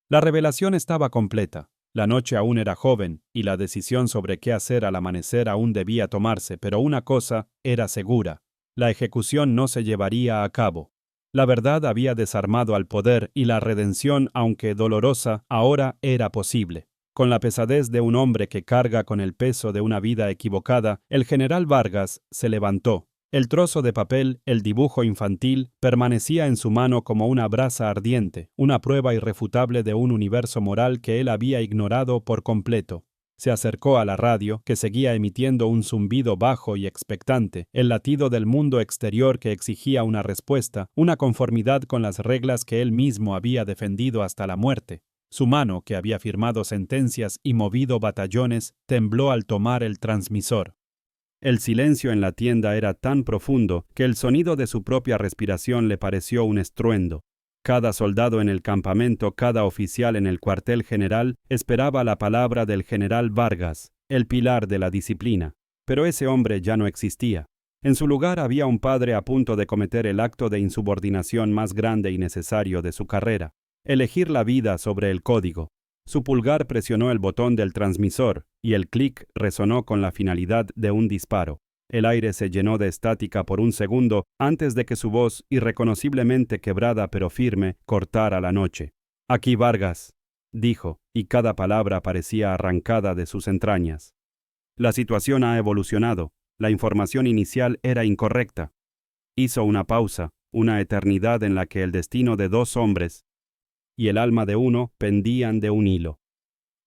La revelación estaba completa. La noche aún era joven, y la decisión sobre qué hacer al amanecer aún debía tomarse, pero una cosa era segura: la ejecución no se llevaría a cabo. La verdad había desarmado al poder, y la redención, aunque dolorosa, ahora era posible. Con la pesadez de un hombre que carga con el peso de una vida equivocada, el general Vargas se levantó. El trozo de papel, el dibujo infantil, permanecía en su mano como una brasa ardiente, una prueba irrefutable de un universo moral que él había ignorado por completo. Se acercó a la radio, que seguía emitiendo un zumbido bajo y expectante, el latido del mundo exterior que exigía una respuesta, una conformidad con las reglas que él mismo había defendido hasta la muerte. Su mano, que había firmado sentencias y movido batallones, tembló al tomar el transmisor. El silencio en la tienda era tan profundo que el sonido de su propia respiración le pareció un estruendo. Cada soldado en el campamento, cada oficial en el cuartel general, esperaba la palabra del general Vargas, el pilar de la disciplina. Pero ese hombre ya no existía. En su lugar había un padre a punto de cometer el acto de insubordinación más grande y necesario de su carrera: elegir la vida sobre el código. Su pulgar presionó el botón del transmisor, y el clic resonó con la finalidad de un disparo. El aire se llenó de estática por un segundo antes de que su voz, irreconociblemente quebrada pero firme, cortara la noche. «Aquí Vargas», dijo, y cada palabra parecía arrancada de sus entrañas. «La situación ha evolucionado. La información inicial era incorrecta». Hizo una pausa, una eternidad en la que el destino de 2 hombres y el alma de uno pendían de un hilo.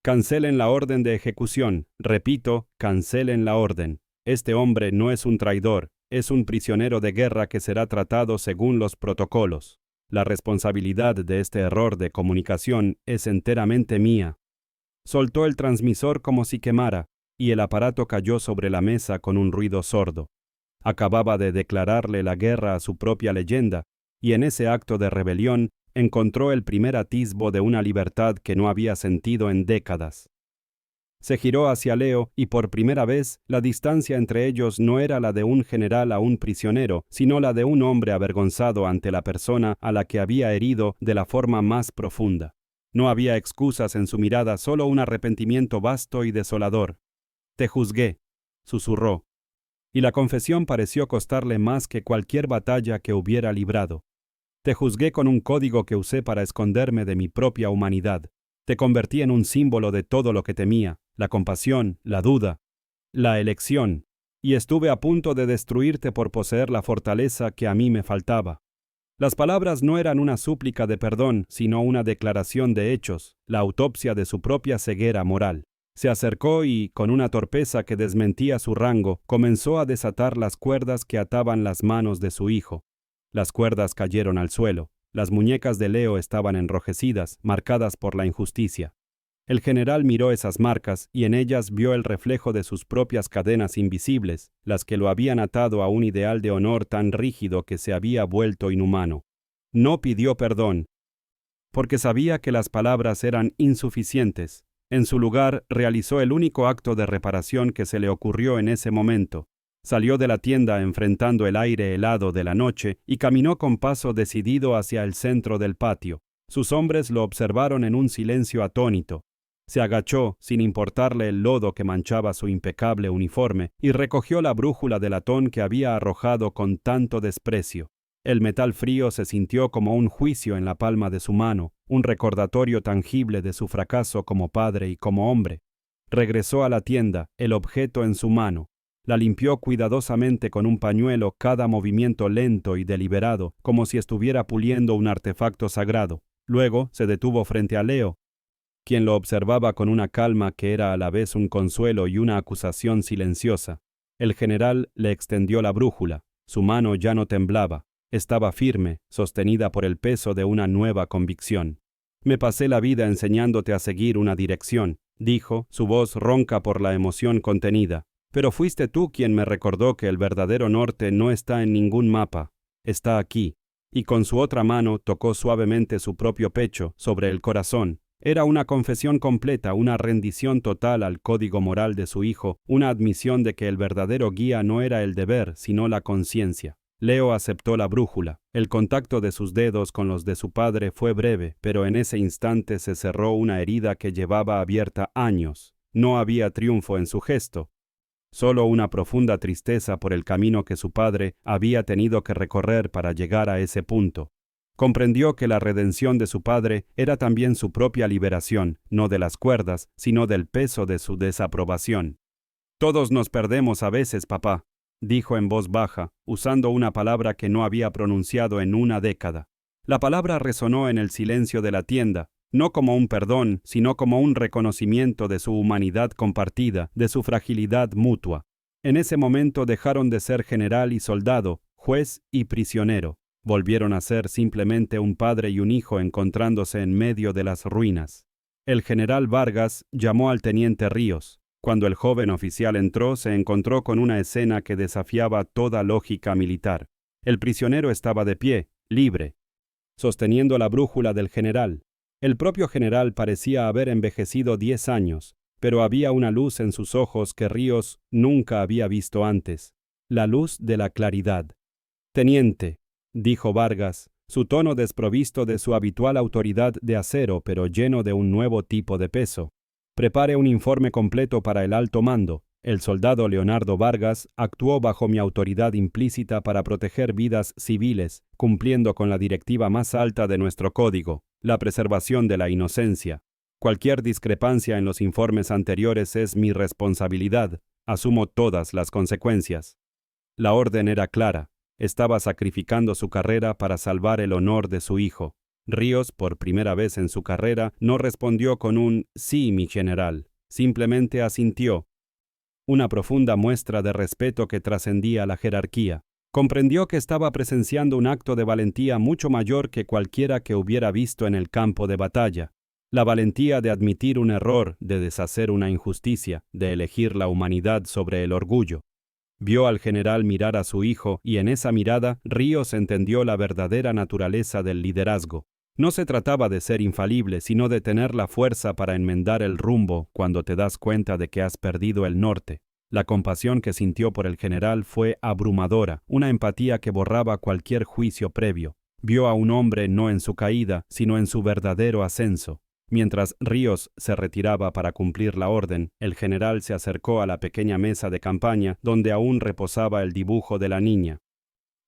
«Cancelen la orden de ejecución. Repito, cancelen la orden. Este hombre no es un traidor, es un prisionero de guerra que será tratado según los protocolos. La responsabilidad de este error de comunicación es enteramente mía». Soltó el transmisor como si quemara, y el aparato cayó sobre la mesa con un ruido sordo. Acababa de declararle la guerra a su propia leyenda, y en ese acto de rebelión encontró el primer atisbo de una libertad que no había sentido en décadas. Se giró hacia Leo y por primera vez la distancia entre ellos no era la de un general a un prisionero, sino la de un hombre avergonzado ante la persona a la que había herido de la forma más profunda. No había excusas en su mirada, solo un arrepentimiento vasto y desolador. «Te juzgué», susurró, y la confesión pareció costarle más que cualquier batalla que hubiera librado. Te juzgué con un código que usé para esconderme de mi propia humanidad. Te convertí en un símbolo de todo lo que temía, la compasión, la duda, la elección, y estuve a punto de destruirte por poseer la fortaleza que a mí me faltaba. Las palabras no eran una súplica de perdón, sino una declaración de hechos, la autopsia de su propia ceguera moral. Se acercó y, con una torpeza que desmentía su rango, comenzó a desatar las cuerdas que ataban las manos de su hijo. Las cuerdas cayeron al suelo. Las muñecas de Leo estaban enrojecidas, marcadas por la injusticia. El general miró esas marcas y en ellas vio el reflejo de sus propias cadenas invisibles, las que lo habían atado a un ideal de honor tan rígido que se había vuelto inhumano. No pidió perdón, porque sabía que las palabras eran insuficientes. En su lugar, realizó el único acto de reparación que se le ocurrió en ese momento. Salió de la tienda enfrentando el aire helado de la noche y caminó con paso decidido hacia el centro del patio. Sus hombres lo observaron en un silencio atónito. Se agachó, sin importarle el lodo que manchaba su impecable uniforme, y recogió la brújula de latón que había arrojado con tanto desprecio. El metal frío se sintió como un juicio en la palma de su mano, un recordatorio tangible de su fracaso como padre y como hombre. Regresó a la tienda, el objeto en su mano. La limpió cuidadosamente con un pañuelo, cada movimiento lento y deliberado, como si estuviera puliendo un artefacto sagrado. Luego se detuvo frente a Leo, quien lo observaba con una calma que era a la vez un consuelo y una acusación silenciosa. El general le extendió la brújula. Su mano ya no temblaba. Estaba firme, sostenida por el peso de una nueva convicción. «Me pasé la vida enseñándote a seguir una dirección», dijo, su voz ronca por la emoción contenida. «Pero fuiste tú quien me recordó que el verdadero norte no está en ningún mapa. Está aquí». Y con su otra mano tocó suavemente su propio pecho, sobre el corazón. Era una confesión completa, una rendición total al código moral de su hijo, una admisión de que el verdadero guía no era el deber, sino la conciencia. Leo aceptó la brújula. El contacto de sus dedos con los de su padre fue breve, pero en ese instante se cerró una herida que llevaba abierta años. No había triunfo en su gesto, solo una profunda tristeza por el camino que su padre había tenido que recorrer para llegar a ese punto. Comprendió que la redención de su padre era también su propia liberación, no de las cuerdas, sino del peso de su desaprobación. «Todos nos perdemos a veces, papá», dijo en voz baja, usando una palabra que no había pronunciado en una década. La palabra resonó en el silencio de la tienda, no como un perdón, sino como un reconocimiento de su humanidad compartida, de su fragilidad mutua. En ese momento dejaron de ser general y soldado, juez y prisionero. Volvieron a ser simplemente un padre y un hijo encontrándose en medio de las ruinas. El general Vargas llamó al teniente Ríos. Cuando el joven oficial entró, se encontró con una escena que desafiaba toda lógica militar. El prisionero estaba de pie, libre, sosteniendo la brújula del general. El propio general parecía haber envejecido 10 años, pero había una luz en sus ojos que Ríos nunca había visto antes, la luz de la claridad. «Teniente», dijo Vargas, su tono desprovisto de su habitual autoridad de acero, pero lleno de un nuevo tipo de peso. «Prepare un informe completo para el alto mando. El soldado Leonardo Vargas actuó bajo mi autoridad implícita para proteger vidas civiles, cumpliendo con la directiva más alta de nuestro código, la preservación de la inocencia. Cualquier discrepancia en los informes anteriores es mi responsabilidad. Asumo todas las consecuencias». La orden era clara. Estaba sacrificando su carrera para salvar el honor de su hijo. Ríos, por primera vez en su carrera, no respondió con un «sí, mi general». Simplemente asintió. Una profunda muestra de respeto que trascendía la jerarquía. Comprendió que estaba presenciando un acto de valentía mucho mayor que cualquiera que hubiera visto en el campo de batalla. La valentía de admitir un error, de deshacer una injusticia, de elegir la humanidad sobre el orgullo. Vio al general mirar a su hijo y en esa mirada Ríos entendió la verdadera naturaleza del liderazgo. No se trataba de ser infalible, sino de tener la fuerza para enmendar el rumbo cuando te das cuenta de que has perdido el norte. La compasión que sintió por el general fue abrumadora, una empatía que borraba cualquier juicio previo. Vio a un hombre no en su caída, sino en su verdadero ascenso. Mientras Ríos se retiraba para cumplir la orden, el general se acercó a la pequeña mesa de campaña donde aún reposaba el dibujo de la niña.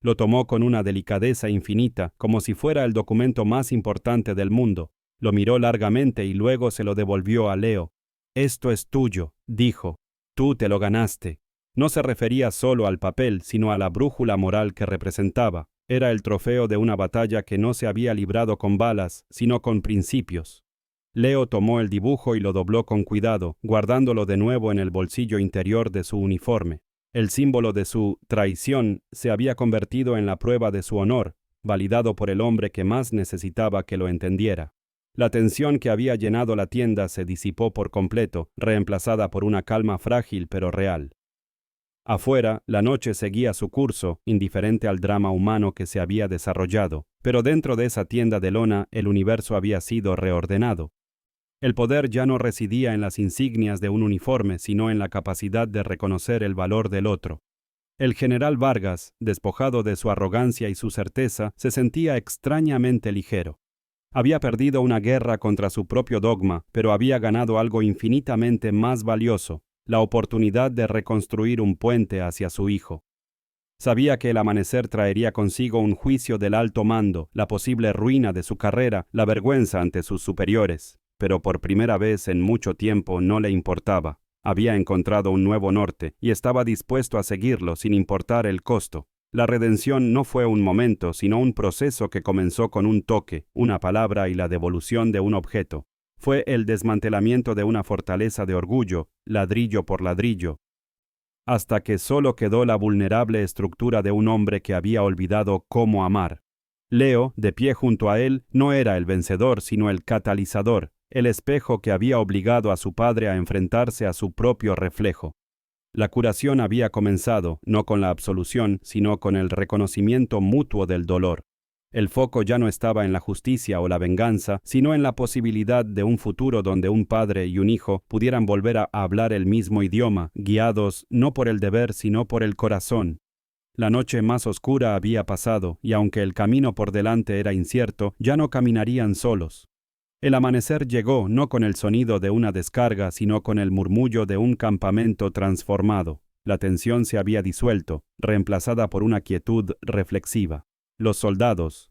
Lo tomó con una delicadeza infinita, como si fuera el documento más importante del mundo. Lo miró largamente y luego se lo devolvió a Leo. «Esto es tuyo», dijo. «Tú te lo ganaste». No se refería solo al papel, sino a la brújula moral que representaba. Era el trofeo de una batalla que no se había librado con balas, sino con principios. Leo tomó el dibujo y lo dobló con cuidado, guardándolo de nuevo en el bolsillo interior de su uniforme. El símbolo de su traición se había convertido en la prueba de su honor, validado por el hombre que más necesitaba que lo entendiera. La tensión que había llenado la tienda se disipó por completo, reemplazada por una calma frágil pero real. Afuera, la noche seguía su curso, indiferente al drama humano que se había desarrollado, pero dentro de esa tienda de lona el universo había sido reordenado. El poder ya no residía en las insignias de un uniforme, sino en la capacidad de reconocer el valor del otro. El general Vargas, despojado de su arrogancia y su certeza, se sentía extrañamente ligero. Había perdido una guerra contra su propio dogma, pero había ganado algo infinitamente más valioso, la oportunidad de reconstruir un puente hacia su hijo. Sabía que el amanecer traería consigo un juicio del alto mando, la posible ruina de su carrera, la vergüenza ante sus superiores. Pero por primera vez en mucho tiempo no le importaba. Había encontrado un nuevo norte y estaba dispuesto a seguirlo sin importar el costo. La redención no fue un momento, sino un proceso que comenzó con un toque, una palabra y la devolución de un objeto. Fue el desmantelamiento de una fortaleza de orgullo, ladrillo por ladrillo, hasta que solo quedó la vulnerable estructura de un hombre que había olvidado cómo amar. Leo, de pie junto a él, no era el vencedor, sino el catalizador, el espejo que había obligado a su padre a enfrentarse a su propio reflejo. La curación había comenzado, no con la absolución, sino con el reconocimiento mutuo del dolor. El foco ya no estaba en la justicia o la venganza, sino en la posibilidad de un futuro donde un padre y un hijo pudieran volver a hablar el mismo idioma, guiados no por el deber, sino por el corazón. La noche más oscura había pasado, y aunque el camino por delante era incierto, ya no caminarían solos. El amanecer llegó no con el sonido de una descarga, sino con el murmullo de un campamento transformado. La tensión se había disuelto, reemplazada por una quietud reflexiva. Los soldados,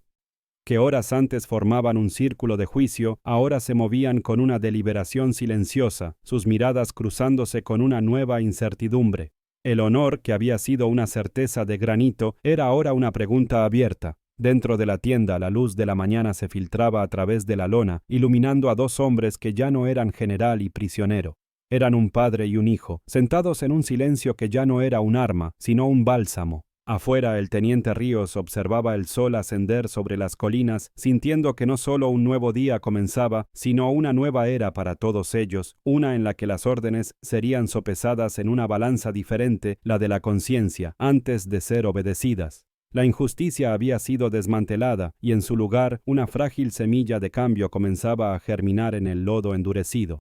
que horas antes formaban un círculo de juicio, ahora se movían con una deliberación silenciosa, sus miradas cruzándose con una nueva incertidumbre. El honor, que había sido una certeza de granito, era ahora una pregunta abierta. Dentro de la tienda la luz de la mañana se filtraba a través de la lona, iluminando a dos hombres que ya no eran general y prisionero. Eran un padre y un hijo, sentados en un silencio que ya no era un arma, sino un bálsamo. Afuera el teniente Ríos observaba el sol ascender sobre las colinas, sintiendo que no solo un nuevo día comenzaba, sino una nueva era para todos ellos, una en la que las órdenes serían sopesadas en una balanza diferente, la de la conciencia, antes de ser obedecidas. La injusticia había sido desmantelada y en su lugar una frágil semilla de cambio comenzaba a germinar en el lodo endurecido.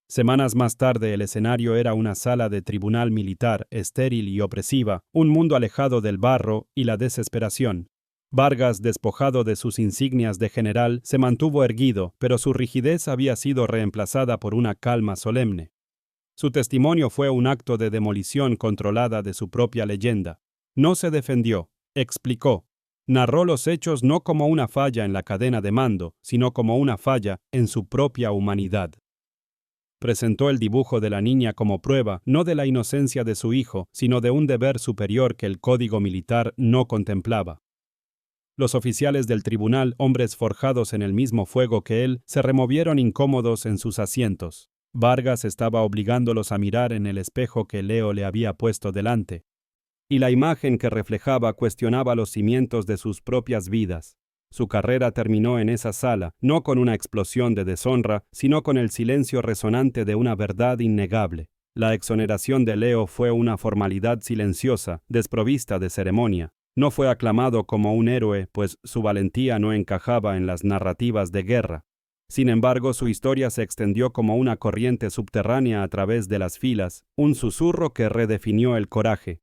Semanas más tarde el escenario era una sala de tribunal militar, estéril y opresiva, un mundo alejado del barro y la desesperación. Vargas, despojado de sus insignias de general, se mantuvo erguido, pero su rigidez había sido reemplazada por una calma solemne. Su testimonio fue un acto de demolición controlada de su propia leyenda. No se defendió. Explicó. Narró los hechos no como una falla en la cadena de mando, sino como una falla en su propia humanidad. Presentó el dibujo de la niña como prueba, no de la inocencia de su hijo, sino de un deber superior que el código militar no contemplaba. Los oficiales del tribunal, hombres forjados en el mismo fuego que él, se removieron incómodos en sus asientos. Vargas estaba obligándolos a mirar en el espejo que Leo le había puesto delante. Y la imagen que reflejaba cuestionaba los cimientos de sus propias vidas. Su carrera terminó en esa sala, no con una explosión de deshonra, sino con el silencio resonante de una verdad innegable. La exoneración de Leo fue una formalidad silenciosa, desprovista de ceremonia. No fue aclamado como un héroe, pues su valentía no encajaba en las narrativas de guerra. Sin embargo, su historia se extendió como una corriente subterránea a través de las filas, un susurro que redefinió el coraje.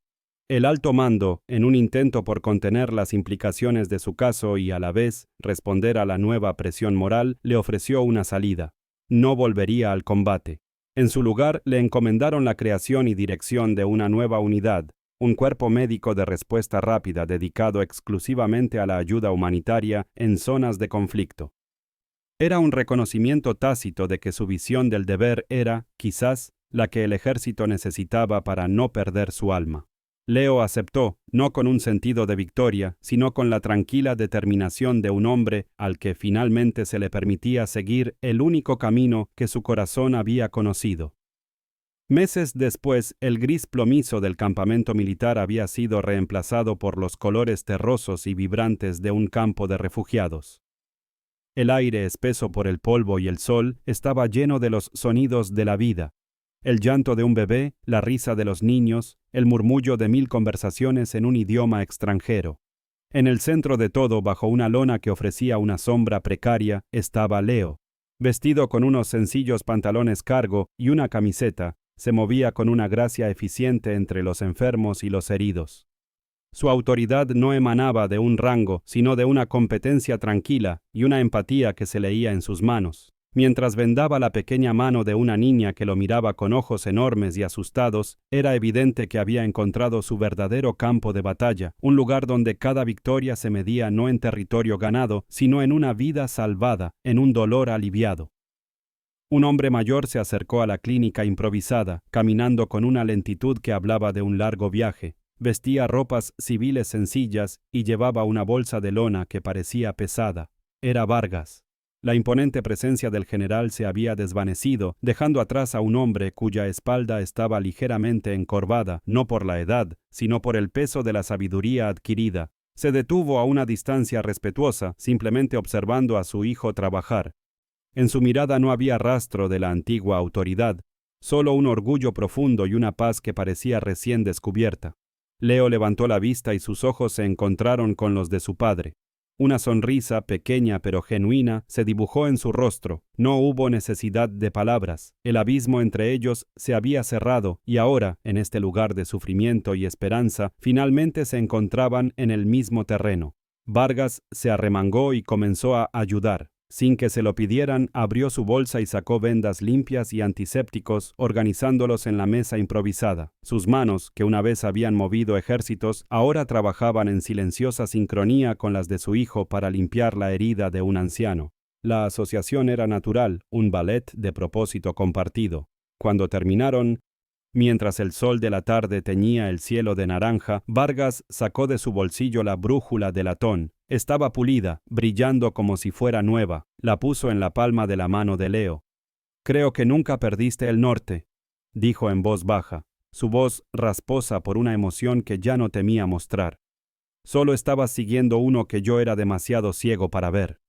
El alto mando, en un intento por contener las implicaciones de su caso y a la vez responder a la nueva presión moral, le ofreció una salida. No volvería al combate. En su lugar le encomendaron la creación y dirección de una nueva unidad, un cuerpo médico de respuesta rápida dedicado exclusivamente a la ayuda humanitaria en zonas de conflicto. Era un reconocimiento tácito de que su visión del deber era, quizás, la que el ejército necesitaba para no perder su alma. Leo aceptó, no con un sentido de victoria, sino con la tranquila determinación de un hombre al que finalmente se le permitía seguir el único camino que su corazón había conocido. Meses después, el gris plomizo del campamento militar había sido reemplazado por los colores terrosos y vibrantes de un campo de refugiados. El aire, espeso por el polvo y el sol, estaba lleno de los sonidos de la vida. El llanto de un bebé, la risa de los niños, el murmullo de 1000 conversaciones en un idioma extranjero. En el centro de todo, bajo una lona que ofrecía una sombra precaria, estaba Leo. Vestido con unos sencillos pantalones cargo y una camiseta, se movía con una gracia eficiente entre los enfermos y los heridos. Su autoridad no emanaba de un rango, sino de una competencia tranquila y una empatía que se leía en sus manos. Mientras vendaba la pequeña mano de una niña que lo miraba con ojos enormes y asustados, era evidente que había encontrado su verdadero campo de batalla, un lugar donde cada victoria se medía no en territorio ganado, sino en una vida salvada, en un dolor aliviado. Un hombre mayor se acercó a la clínica improvisada, caminando con una lentitud que hablaba de un largo viaje. Vestía ropas civiles sencillas y llevaba una bolsa de lona que parecía pesada. Era Vargas. La imponente presencia del general se había desvanecido, dejando atrás a un hombre cuya espalda estaba ligeramente encorvada, no por la edad, sino por el peso de la sabiduría adquirida. Se detuvo a una distancia respetuosa, simplemente observando a su hijo trabajar. En su mirada no había rastro de la antigua autoridad, solo un orgullo profundo y una paz que parecía recién descubierta. Leo levantó la vista y sus ojos se encontraron con los de su padre. Una sonrisa, pequeña pero genuina, se dibujó en su rostro. No hubo necesidad de palabras. El abismo entre ellos se había cerrado y ahora, en este lugar de sufrimiento y esperanza, finalmente se encontraban en el mismo terreno. Vargas se arremangó y comenzó a ayudar. Sin que se lo pidieran, abrió su bolsa y sacó vendas limpias y antisépticos, organizándolos en la mesa improvisada. Sus manos, que una vez habían movido ejércitos, ahora trabajaban en silenciosa sincronía con las de su hijo para limpiar la herida de un anciano. La asociación era natural, un ballet de propósito compartido. Cuando terminaron, mientras el sol de la tarde teñía el cielo de naranja, Vargas sacó de su bolsillo la brújula de latón. Estaba pulida, brillando como si fuera nueva. La puso en la palma de la mano de Leo. «Creo que nunca perdiste el norte», dijo en voz baja, su voz rasposa por una emoción que ya no temía mostrar. «Solo estabas siguiendo uno que yo era demasiado ciego para ver».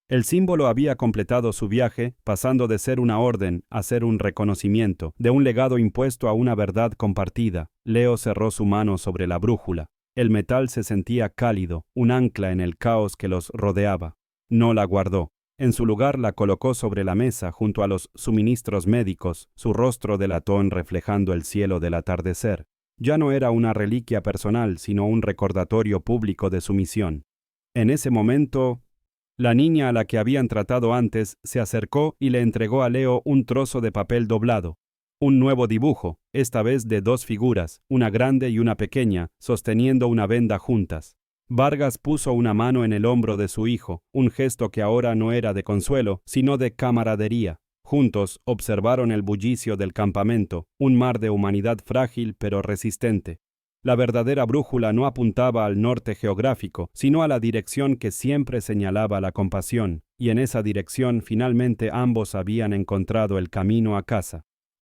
El símbolo había completado su viaje, pasando de ser una orden a ser un reconocimiento, de un legado impuesto a una verdad compartida. Leo cerró su mano sobre la brújula. El metal se sentía cálido, un ancla en el caos que los rodeaba. No la guardó. En su lugar la colocó sobre la mesa junto a los suministros médicos, su rostro de latón reflejando el cielo del atardecer. Ya no era una reliquia personal, sino un recordatorio público de su misión. En ese momento, la niña a la que habían tratado antes se acercó y le entregó a Leo un trozo de papel doblado. Un nuevo dibujo, esta vez de 2 figuras, una grande y una pequeña, sosteniendo una venda juntas. Vargas puso una mano en el hombro de su hijo, un gesto que ahora no era de consuelo, sino de camaradería. Juntos observaron el bullicio del campamento, un mar de humanidad frágil pero resistente. La verdadera brújula no apuntaba al norte geográfico, sino a la dirección que siempre señalaba la compasión, y en esa dirección finalmente ambos habían encontrado el camino a casa.